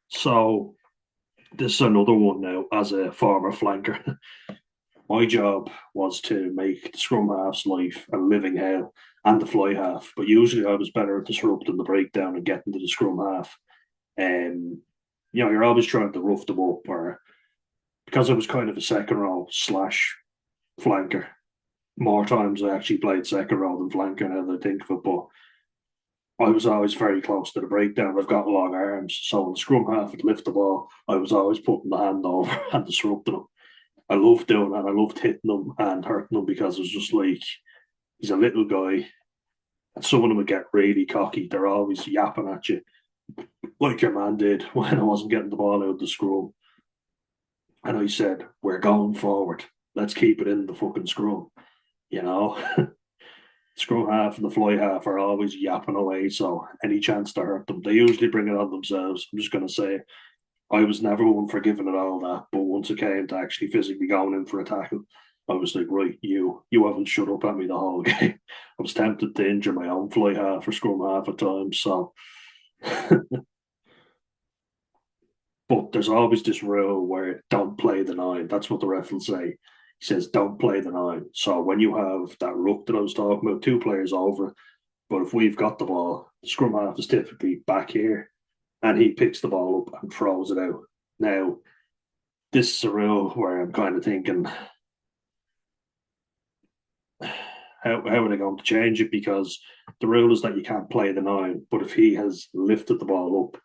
So this is another one now as a former flanker. My job was to make the scrum half's life a living hell and the fly half. But usually I was better at disrupting the breakdown and getting to the scrum half. You're always trying to rough them up, or because I was kind of a second row slash flanker, more times I actually played second row than flanker now that I think of it. But I was always very close to the breakdown. I've got long arms, so when the scrum half would lift the ball, I was always putting the hand over and disrupting them. I loved doing that. I loved hitting them and hurting them because it was just like he's a little guy, and some of them would get really cocky. They're always yapping at you, like your man did when I wasn't getting the ball out of the scrum. And I said, "We're going forward. Let's keep it in the fucking scrum." You know, scrum half and the fly half are always yapping away. So any chance to hurt them, they usually bring it on themselves. I'm just going to say I was never one for giving it all that, but once it came to actually physically going in for a tackle, I was like, right, you haven't shut up at me the whole game. I was tempted to injure my own fly half or scrum half at times. So, but there's always this rule where don't play the nine. That's what the ref will say. He says don't play the nine. So when you have that ruck that I was talking about, two players over, but if we've got the ball, the scrum half is typically back here, and he picks the ball up and throws it out. Now, this is a rule where I'm kind of thinking, how are they going to change it? Because the rule is that you can't play the nine, but if he has lifted the ball up,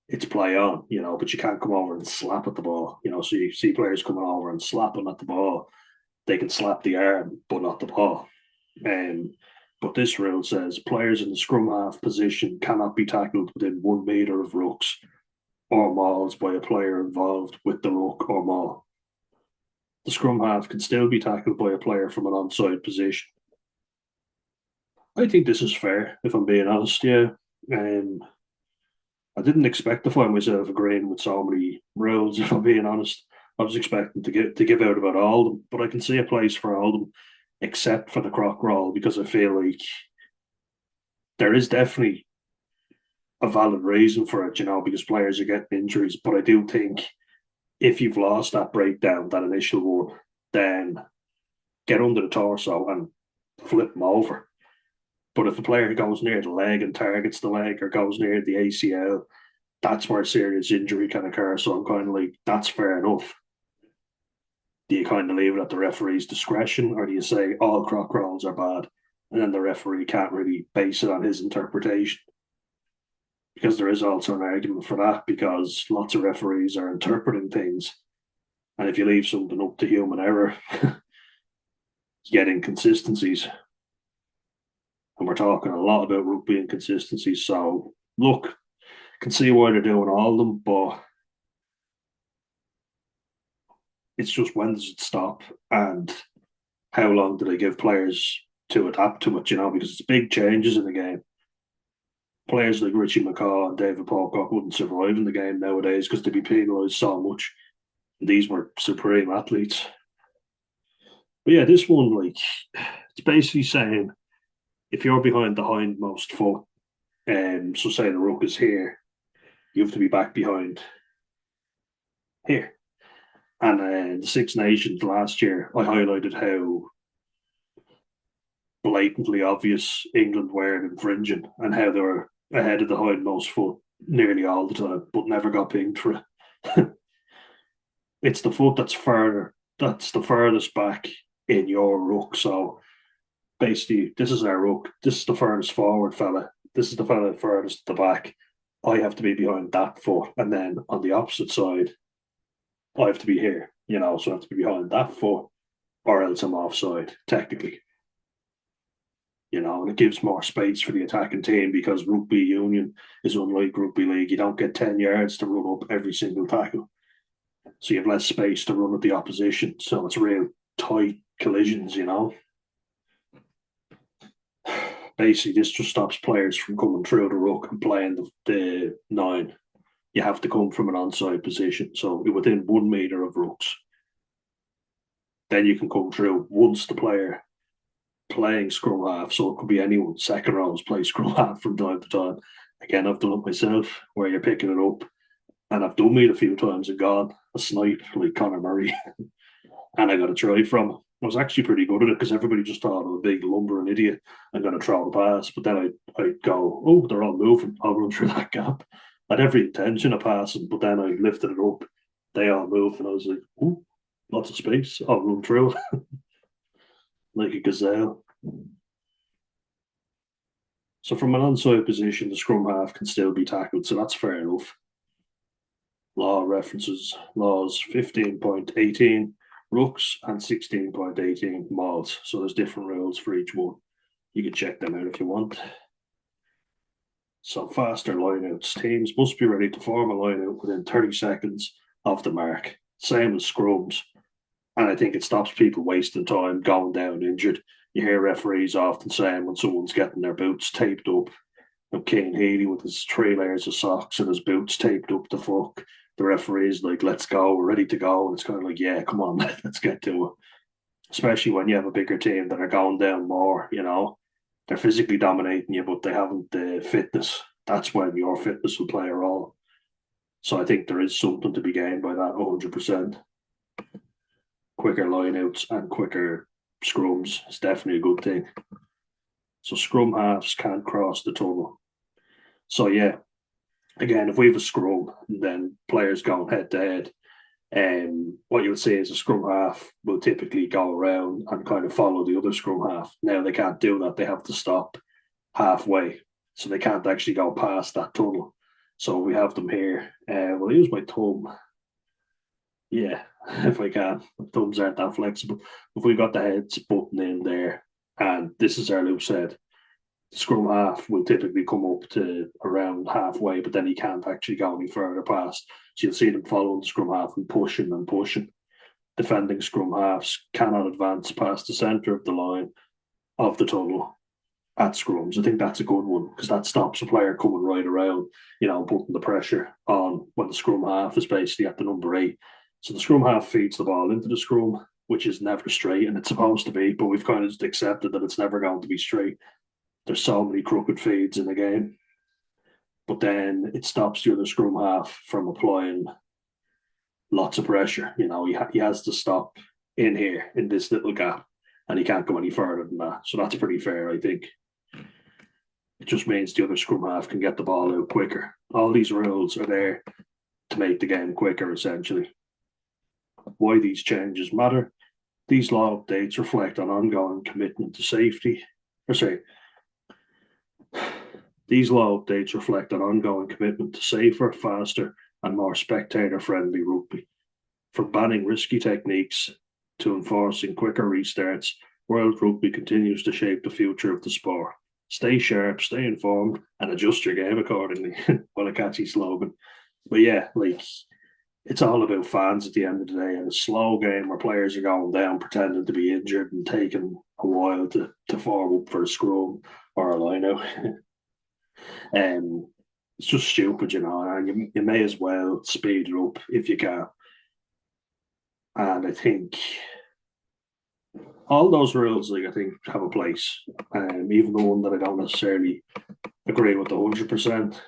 it's play on, but you can't come over and slap at the ball, so you see players coming over and slapping at the ball. They can slap the arm, but not the ball. But this rule says players in the scrum half position cannot be tackled within 1 meter of rucks or mauls by a player involved with the ruck or maul. The scrum half can still be tackled by a player from an onside position. I think this is fair, if I'm being honest. Yeah, I didn't expect to find myself agreeing with so many rules. If I'm being honest, I was expecting to give out about all of them, but I can see a place for all of them, except for the croc roll, because I feel like there is definitely a valid reason for it, because players are getting injuries. But I do think if you've lost that breakdown, that initial one, then get under the torso and flip them over. But if a player goes near the leg and targets the leg or goes near the ACL, that's where serious injury can occur. So I'm kind of like, that's fair enough. Do you kind of leave it at the referee's discretion, or do you say all croc rolls are bad, and then the referee can't really base it on his interpretation? Because there is also an argument for that, because lots of referees are interpreting things, and if you leave something up to human error, you get inconsistencies. And we're talking a lot about rugby inconsistencies. So look, can see why they're doing all of them, but it's just when does it stop? And how long do they give players to adapt to it, because it's big changes in the game. Players like Richie McCaw and David Pocock wouldn't survive in the game nowadays because they'd be penalised so much. These were supreme athletes. But yeah, this one, like, it's basically saying if you're behind the hindmost foot, so say the ruck is here, you have to be back behind here. And the Six Nations last year, I highlighted how blatantly obvious England were infringing and how they were ahead of the hindmost foot nearly all the time, but never got pinged for it. It's the foot that's the furthest back in your ruck. So basically, this is our ruck. This is the furthest forward fella. This is the fella furthest at the back. I have to be behind that foot. And then on the opposite side, I have to be here, so I have to be behind that foot or else I'm offside, technically. And it gives more space for the attacking team because rugby union is unlike rugby league. You don't get 10 yards to run up every single tackle. So you have less space to run at the opposition. So it's real tight collisions. Basically, this just stops players from coming through the ruck and playing the nine. You have to come from an onside position. So within 1 metre of rucks, then you can come through once the player playing scrum half. So it could be anyone. Second rows play scrum half from time to time. Again, I've done it myself where you're picking it up. And I've done it a few times and gone a snipe like Conor Murray. And I got a try from him. I was actually pretty good at it because everybody just thought I'm a big lumbering idiot. I'm going to throw the pass. But then I'd go, oh, they're all moving. I'll run through that gap. I had every intention of passing, but then I lifted it up. They all moved, and I was like, ooh, lots of space. I'll run through like a gazelle. So from an onside position, the scrum half can still be tackled, so that's fair enough. Law references laws 15.18 rucks and 16.18 mauls. So there's different rules for each one. You can check them out if you want. So faster lineouts. Teams must be ready to form a lineout within 30 seconds of the mark. Same as scrums. And I think it stops people wasting time going down injured. You hear referees often saying when someone's getting their boots taped up, Kane Healy with his 3 layers of socks and his boots taped up the fuck. The referee's like, let's go, we're ready to go. And it's kind of like, yeah, come on, let's get to it. Especially when you have a bigger team that are going down more, They're physically dominating you, but they haven't the fitness. That's when your fitness will play a role. So I think there is something to be gained by that 100%. Quicker lineouts and quicker scrums is definitely a good thing. So scrum halves can't cross the tunnel. So yeah, again, if we have a scrum, then players going head to head, what you'll see is a scrum half will typically go around and kind of follow the other scrum half. Now they can't do that; they have to stop halfway, so they can't actually go past that tunnel. So we have them here. We'll use my thumb. Yeah, if I can. My thumbs aren't that flexible. If we got the heads button in there, and this is our loose head, scrum half will typically come up to around halfway, but then he can't actually go any further past. So you'll see them following the scrum half and pushing and pushing. Defending scrum halves cannot advance past the centre of the line of the tunnel at scrums. I think that's a good one because that stops a player coming right around, putting the pressure on when the scrum half is basically at the number 8. So the scrum half feeds the ball into the scrum, which is never straight, and it's supposed to be, but we've kind of just accepted that it's never going to be straight. There's so many crooked feeds in the game. But then it stops the other scrum half from applying lots of pressure. He has to stop in here, in this little gap, and he can't go any further than that. So that's pretty fair, I think. It just means the other scrum half can get the ball out quicker. All these rules are there to make the game quicker, essentially. Why these changes matter? These law updates reflect an ongoing commitment to safety. These law updates reflect an ongoing commitment to safer, faster, and more spectator-friendly rugby. From banning risky techniques to enforcing quicker restarts, World Rugby continues to shape the future of the sport. Stay sharp, stay informed, and adjust your game accordingly. What a catchy slogan. But yeah, it's all about fans at the end of the day, and a slow game where players are going down pretending to be injured and taking a while to form up for a scrum or a line out. It's just stupid, and you may as well speed it up if you can. And I think all those rules, like I think, have a place. Even the one that I don't necessarily agree with 100%.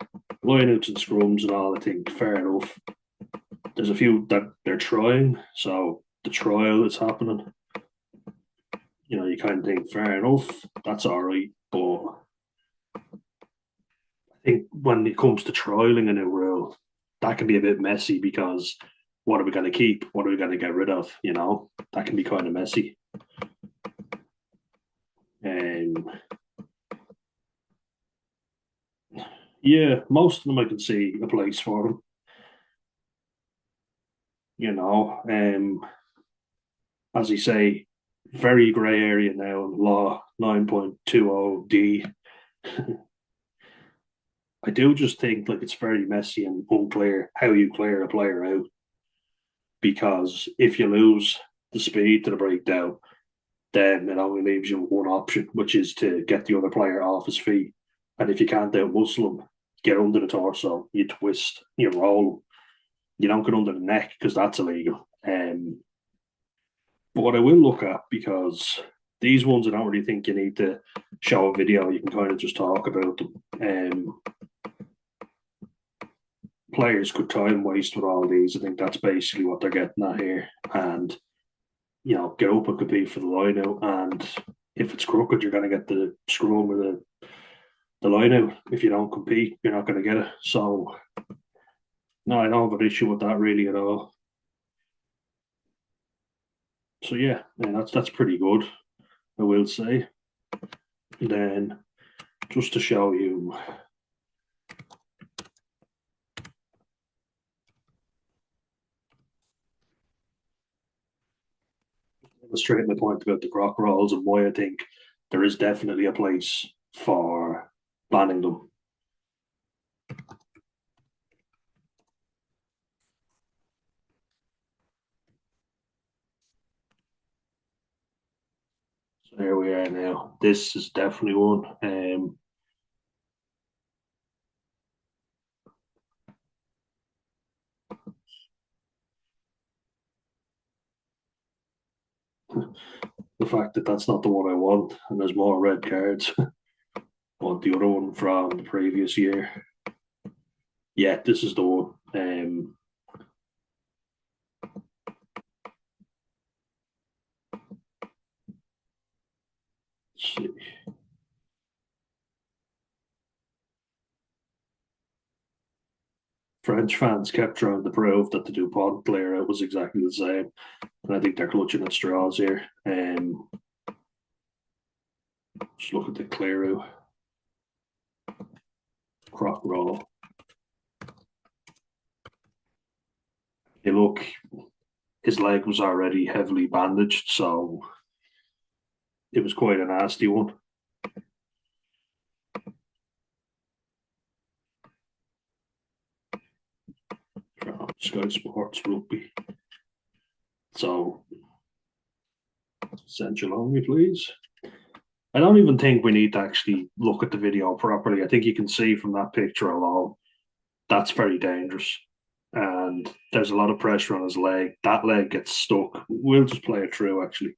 Lineouts and scrums and all, I think fair enough. There's a few that they're trying, so the trial is happening. You kind of think fair enough, that's all right. But I think when it comes to trialing a new rule, that can be a bit messy because what are we going to keep? What are we going to get rid of? That can be kind of messy. Yeah, most of them I can see a place for them. As you say, very grey area now in law 9.20D. I do just think like it's very messy and unclear how you clear a player out because if you lose the speed to the breakdown, then it only leaves you one option, which is to get the other player off his feet. And if you can't outmuscle him, get under the torso, you twist, you roll. You don't get under the neck because that's illegal. But what I will look at, because these ones I don't really think you need to show a video, you can kind of just talk about them. Players could time waste with all these. I think that's basically what they're getting at here. And, get up and compete for the line out. And if it's crooked, you're going to get the scrum with the line out. If you don't compete, you're not going to get it. So, no, I don't have an issue with that really at all. So yeah, that's pretty good, I will say. Then, just to show you, illustrate my point about the croc rolls and why I think there is definitely a place for banning them. So here we are now. This is definitely one. The fact that that's not the one I want, and there's more red cards. Want the other one from the previous year. Yeah, this is the one. Let's see. French fans kept trying to prove that the DuPont player was exactly the same, and I think they're clutching at straws here. Just look at the clear out. Croc roll. You look, his leg was already heavily bandaged, so it was quite a nasty one. From Sky Sports Rugby. So, essential only, please. I don't even think we need to actually look at the video properly. I think you can see from that picture alone that's very dangerous. And there's a lot of pressure on his leg. That leg gets stuck. We'll just play it through, actually.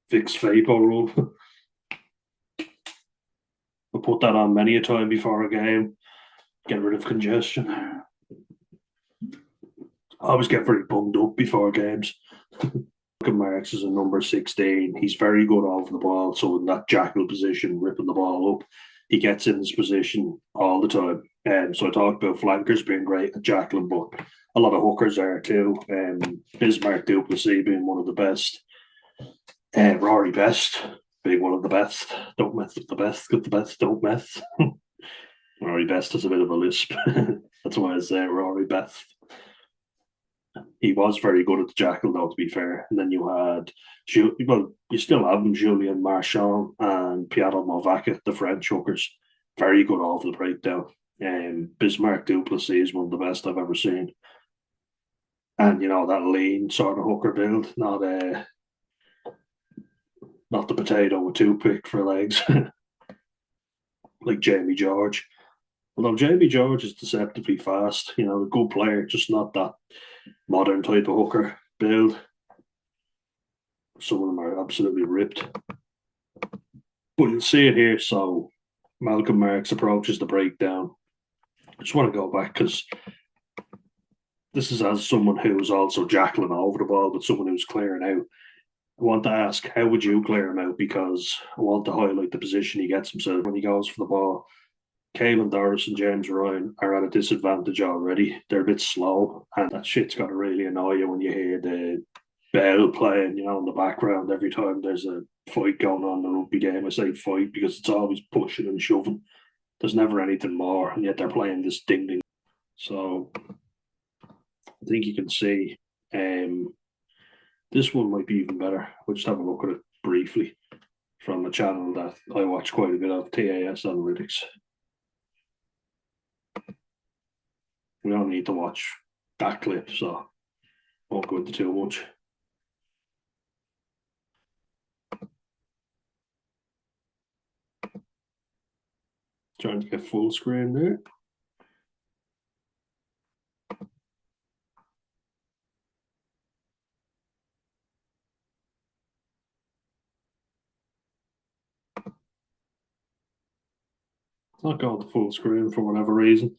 Fix FAPO rule. We'll put that on many a time before a game. Get rid of congestion. I always get very bummed up before games. Marks is a number 16. He's very good over the ball. So in that jackal position, ripping the ball up, he gets in this position all the time. So I talked about flankers being great at jackling, but a lot of hookers are too. Bismarck Duplessis being one of the best. Rory Best being one of the best. Don't mess with the best. Get the best. Don't mess. Rory Best has a bit of a lisp. That's why I say Rory Best. He was very good at the jackal, though, to be fair. And then you had, well, you still have them, Julien Marchand and Piotr Movaca, the French hookers. Very good off the breakdown. And Bismarck Duplessis is one of the best I've ever seen. And, that lean sort of hooker build, not the potato with toothpick for legs, like Jamie George. Although Jamie George is deceptively fast, a good player, just not that modern type of hooker build. Some of them are absolutely ripped. But you'll see it here. So Malcolm Marks approaches the breakdown. I just want to go back because this is as someone who's also jackling over the ball, but someone who's clearing out. I want to ask, how would you clear him out? Because I want to highlight the position he gets himself when he goes for the ball. Caelan Doris and James Ryan are at a disadvantage already. They're a bit slow, and that shit's got to really annoy you when you hear the bell playing, in the background every time there's a fight going on in a rugby game. I say fight because it's always pushing and shoving. There's never anything more, and yet they're playing this ding ding. So I think you can see this one might be even better. We'll just have a look at it briefly from a channel that I watch quite a bit of, TAS Analytics. We don't need to watch that clip, so won't go into too much. Trying to get full screen there. It's not going to full screen for whatever reason.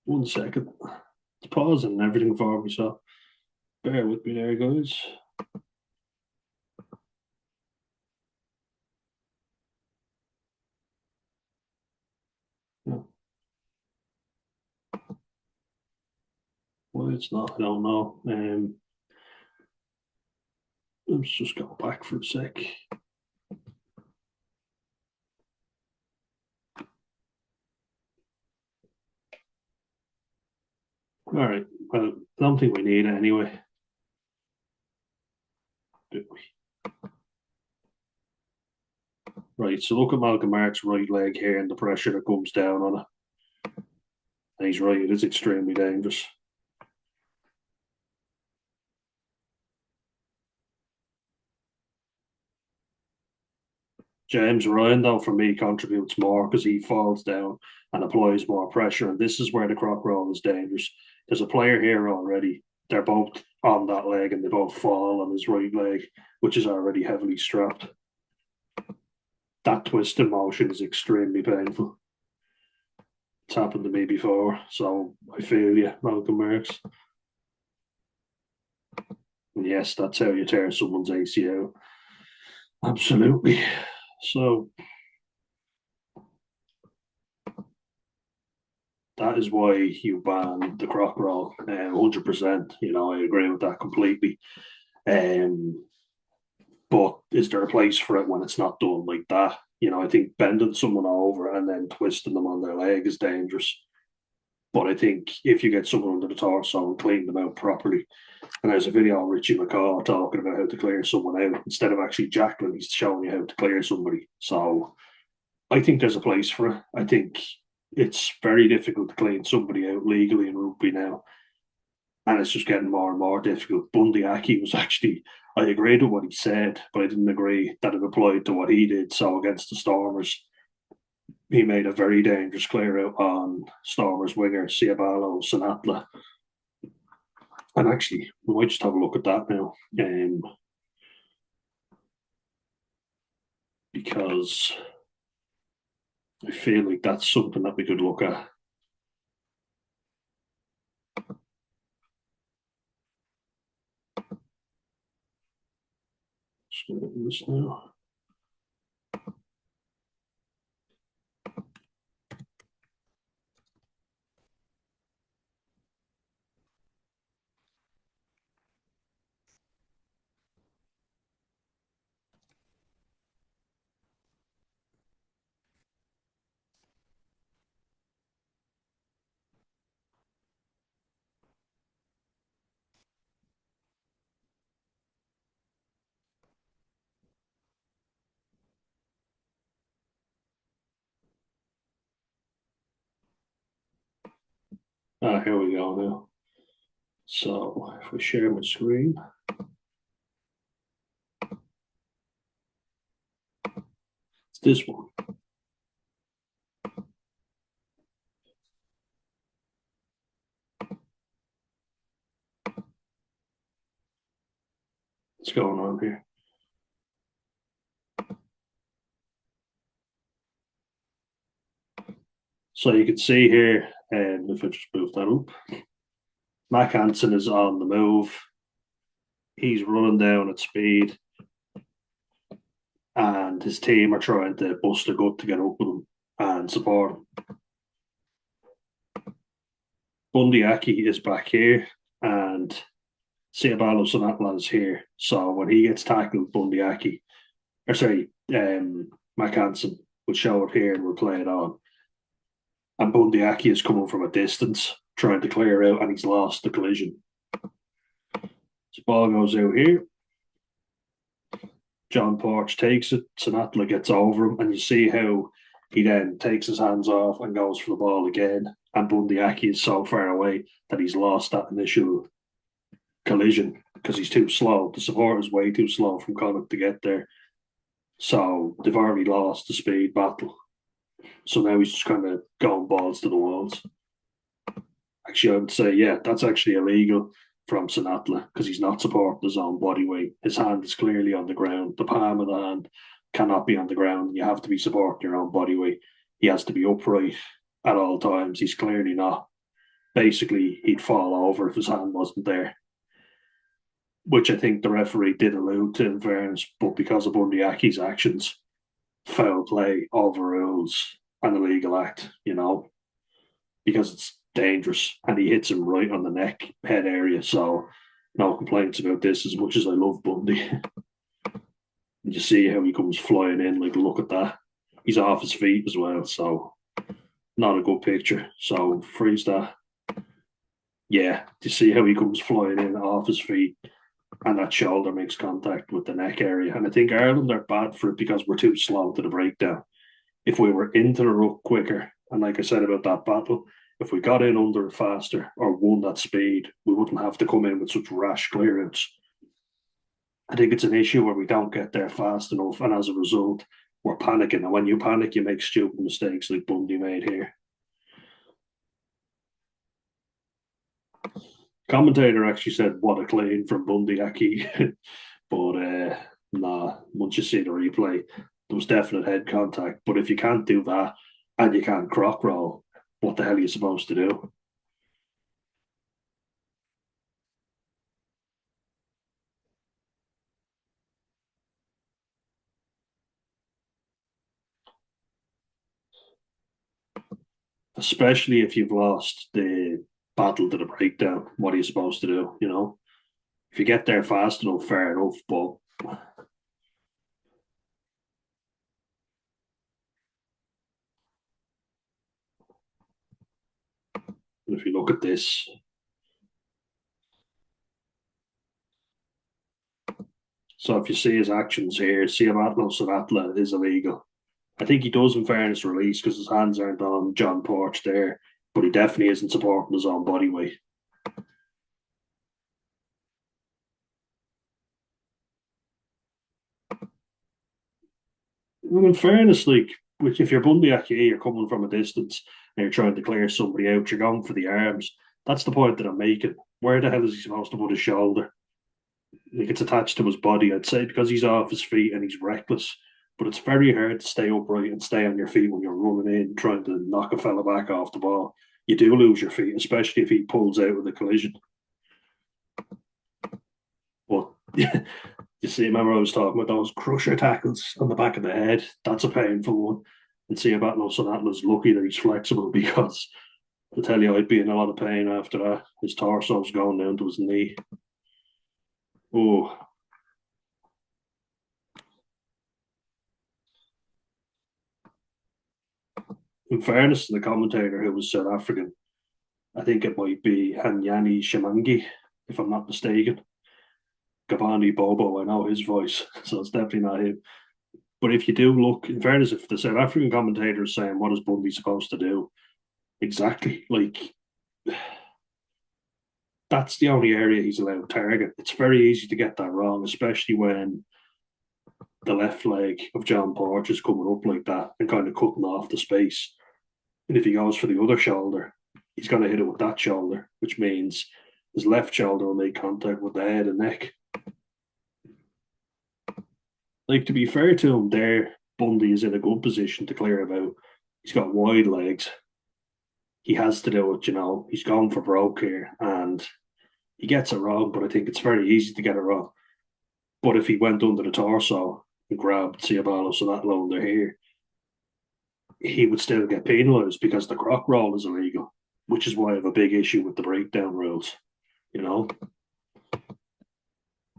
1 second. It's pausing and everything for me, so bear with me there, guys. Why it's not, I don't know. Let's just go back for a sec. All right. Well, I don't think we need it anyway. Do we? Right. So look at Malcolm Mark's right leg here and the pressure that comes down on it. And he's right. It is extremely dangerous. James Ryan, though, for me, contributes more because he falls down and applies more pressure. And this is where the croc roll is dangerous. There's a player here already. They're both on that leg and they both fall on his right leg, which is already heavily strapped. That twist in motion is extremely painful. It's happened to me before, so I feel you, Malcolm Marks. And yes, that's how you tear someone's ACL. Absolutely. So that is why you ban the croc roll, 100%. I agree with that completely. Um, but is there a place for it when it's not done like that? I think bending someone over and then twisting them on their leg is dangerous. But I think if you get someone under the torso and clean them out properly, and there's a video of Richie McCaw talking about how to clear someone out instead of actually jackling, he's showing you how to clear somebody. So I think there's a place for it. I think it's very difficult to clean somebody out legally in rugby now, and it's just getting more and more difficult. Bundy Aki was actually, I agreed with what he said, but I didn't agree that it applied to what he did. So against the Stormers, he made a very dangerous clear out on Stormers winger Ciabalo Sinatla. And actually, we might just have a look at that now, because I feel like that's something that we could look at. Just going to do this now. Here we go now. So if we share my screen, it's this one. What's going on here? So you can see here, and if I just move that up, Mac Hansen is on the move. He's running down at speed, and his team are trying to bust a gut to get up with him and support him. Bundy Aki is back here, and Ciabalo Sonatla is here. So when he gets tackled, Bundy Aki, or sorry, Mac Hansen would show it here and we'll play it on. And Bundy Aki is coming from a distance, trying to clear out, and he's lost the collision. So ball goes out here. John Porch takes it. Sonatla gets over him, and you see how he then takes his hands off and goes for the ball again. And Bundy Aki is so far away that he's lost that initial collision because he's too slow. The support is way too slow from Connacht to get there. So they've already lost the speed battle. So now he's just kind of going balls to the walls. Actually, I would say, yeah, that's actually illegal from Sonatla because he's not supporting his own body weight. His hand is clearly on the ground. The palm of the hand cannot be on the ground. You have to be supporting your own body weight. He has to be upright at all times. He's clearly not. Basically, he'd fall over if his hand wasn't there, which I think the referee did allude to in fairness, but because of Bundy Aki's actions, foul play overrules an illegal act, because it's dangerous and he hits him right on the neck, head area. So no complaints about this as much as I love Bundy. You see how he comes flying in, like, look at that. He's off his feet as well, so not a good picture. So freeze that. Yeah, you see how he comes flying in off his feet and that shoulder makes contact with the neck area. And I think Ireland are bad for it because we're too slow to the breakdown. If we were into the ruck quicker, and like I said about that battle, if we got in under it faster or won that speed, we wouldn't have to come in with such rash clearance. I think it's an issue where we don't get there fast enough, and as a result, we're panicking. And when you panic, you make stupid mistakes like Bundy made here. Commentator actually said, "What a clean from Bundy Aki," but nah. Once you see the replay, there was definite head contact. But if you can't do that and you can't croc roll, what the hell are you supposed to do? Especially if you've lost the battle to the breakdown. What are you supposed to do? If you get there fast enough, fair enough. But if you look at this, so if you see his actions here, see him Atlas and Atla is illegal. I think he does, in fairness, release because his hands aren't on John Porch there, but he definitely isn't supporting his own body weight. Well, in fairness, like, which if you're Bundy Aki, you're coming from a distance and you're trying to clear somebody out, you're going for the arms. That's the point that I'm making. Where the hell is he supposed to put his shoulder? Like, it's attached to his body, I'd say, because he's off his feet and he's reckless. But it's very hard to stay upright and stay on your feet when you're running in, trying to knock a fella back off the ball. You do lose your feet, especially if he pulls out with a collision. But you see, remember I was talking about those crusher tackles on the back of the head? That's a painful one. And see about Nelson Atlas lucky that he's flexible because I tell you, I'd be in a lot of pain after that. His torso's going down to his knee. Oh, in fairness to the commentator who was South African, I think it might be Hanyani Shimangi, if I'm not mistaken. Gabani Bobo, I know his voice, so it's definitely not him. But if you do look, in fairness, if the South African commentator is saying, what is Bundy supposed to do? Exactly. Like, that's the only area he's allowed to target. It's very easy to get that wrong, especially when the left leg of John Porch is coming up like that and kind of cutting off the space. And if he goes for the other shoulder, he's going to hit it with that shoulder, which means his left shoulder will make contact with the head and neck. Like, to be fair to him, there, Bundy is in a good position to clear him out. He's got wide legs. He has to do it, you know. He's gone for broke here and he gets it wrong, but I think it's very easy to get it wrong. But if he went under the torso and grabbed Ciabalos and that under here, he would still get penalised because the croc roll is illegal, which is why I have a big issue with the breakdown rules. You know,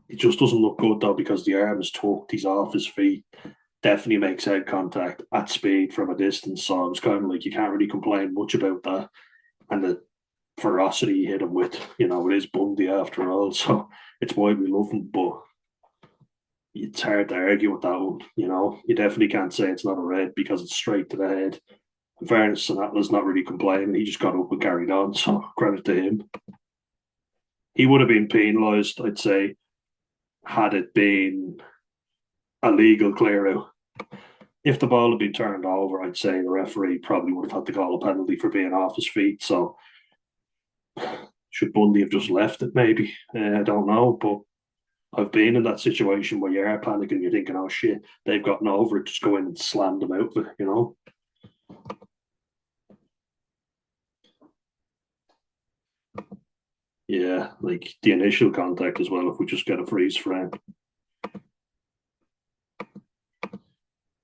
it just doesn't look good though because the arm is tucked, he's off his feet, definitely makes head contact at speed from a distance. So I was kind of like, you can't really complain much about that. And the ferocity he hit him with, you know, it is Bundy after all. So it's why we love him, but it's hard to argue with that one. You know, you definitely can't say it's not a red because it's straight to the head. In fairness, Atlas not really complaining. He just got up and carried on. So credit to him. He would have been penalised, I'd say, had it been a legal clear out. If the ball had been turned over, I'd say the referee probably would have had to call a penalty for being off his feet. So should Bundy have just left it? Maybe I don't know, but I've been in that situation where you are panicking, you're thinking, "Oh shit, they've gotten over it." Just go in and slam them out of it, you know. Yeah, like the initial contact as well. If we just get a freeze frame,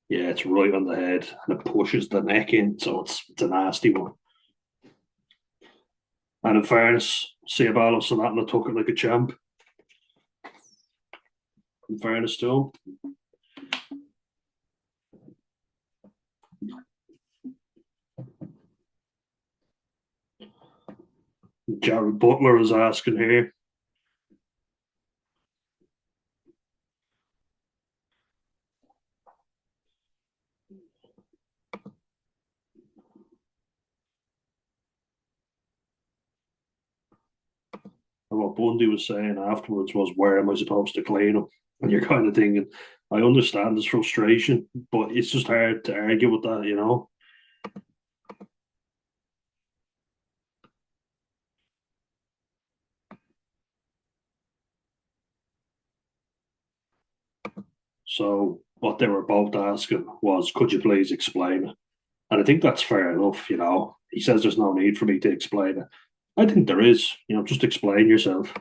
yeah, it's right on the head and it pushes the neck in, so it's a nasty one. And in fairness, Ciabalos and Atla took it like a champ. In fairness to him. Jared Butler is asking here. And what Bundy was saying afterwards was, where am I supposed to clean him? And you're kind of thinking, I understand his frustration, but it's just hard to argue with that, you know? So what they were both asking was, could you please explain it? And I think that's fair enough, you know. He says there's no need for me to explain it. I think there is, you know, just explain yourself.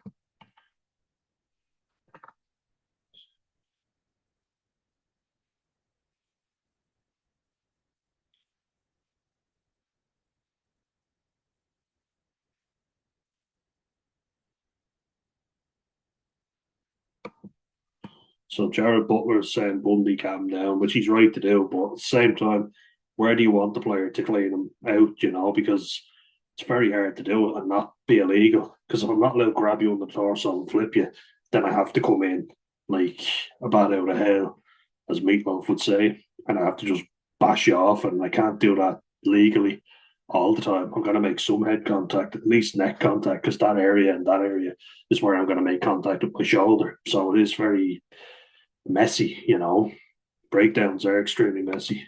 So Jared Butler is saying Bundy calm down, which he's right to do, but at the same time, where do you want the player to clean him out, you know, because it's very hard to do it and not be illegal. Because if I'm not allowed to grab you on the torso and flip you, then I have to come in like a bat out of hell, as Meatloaf would say, and I have to just bash you off, and I can't do that legally all the time. I'm going to make some head contact, at least neck contact, because that area and that area is where I'm going to make contact with my shoulder. So it is very messy, you know. Breakdowns are extremely messy.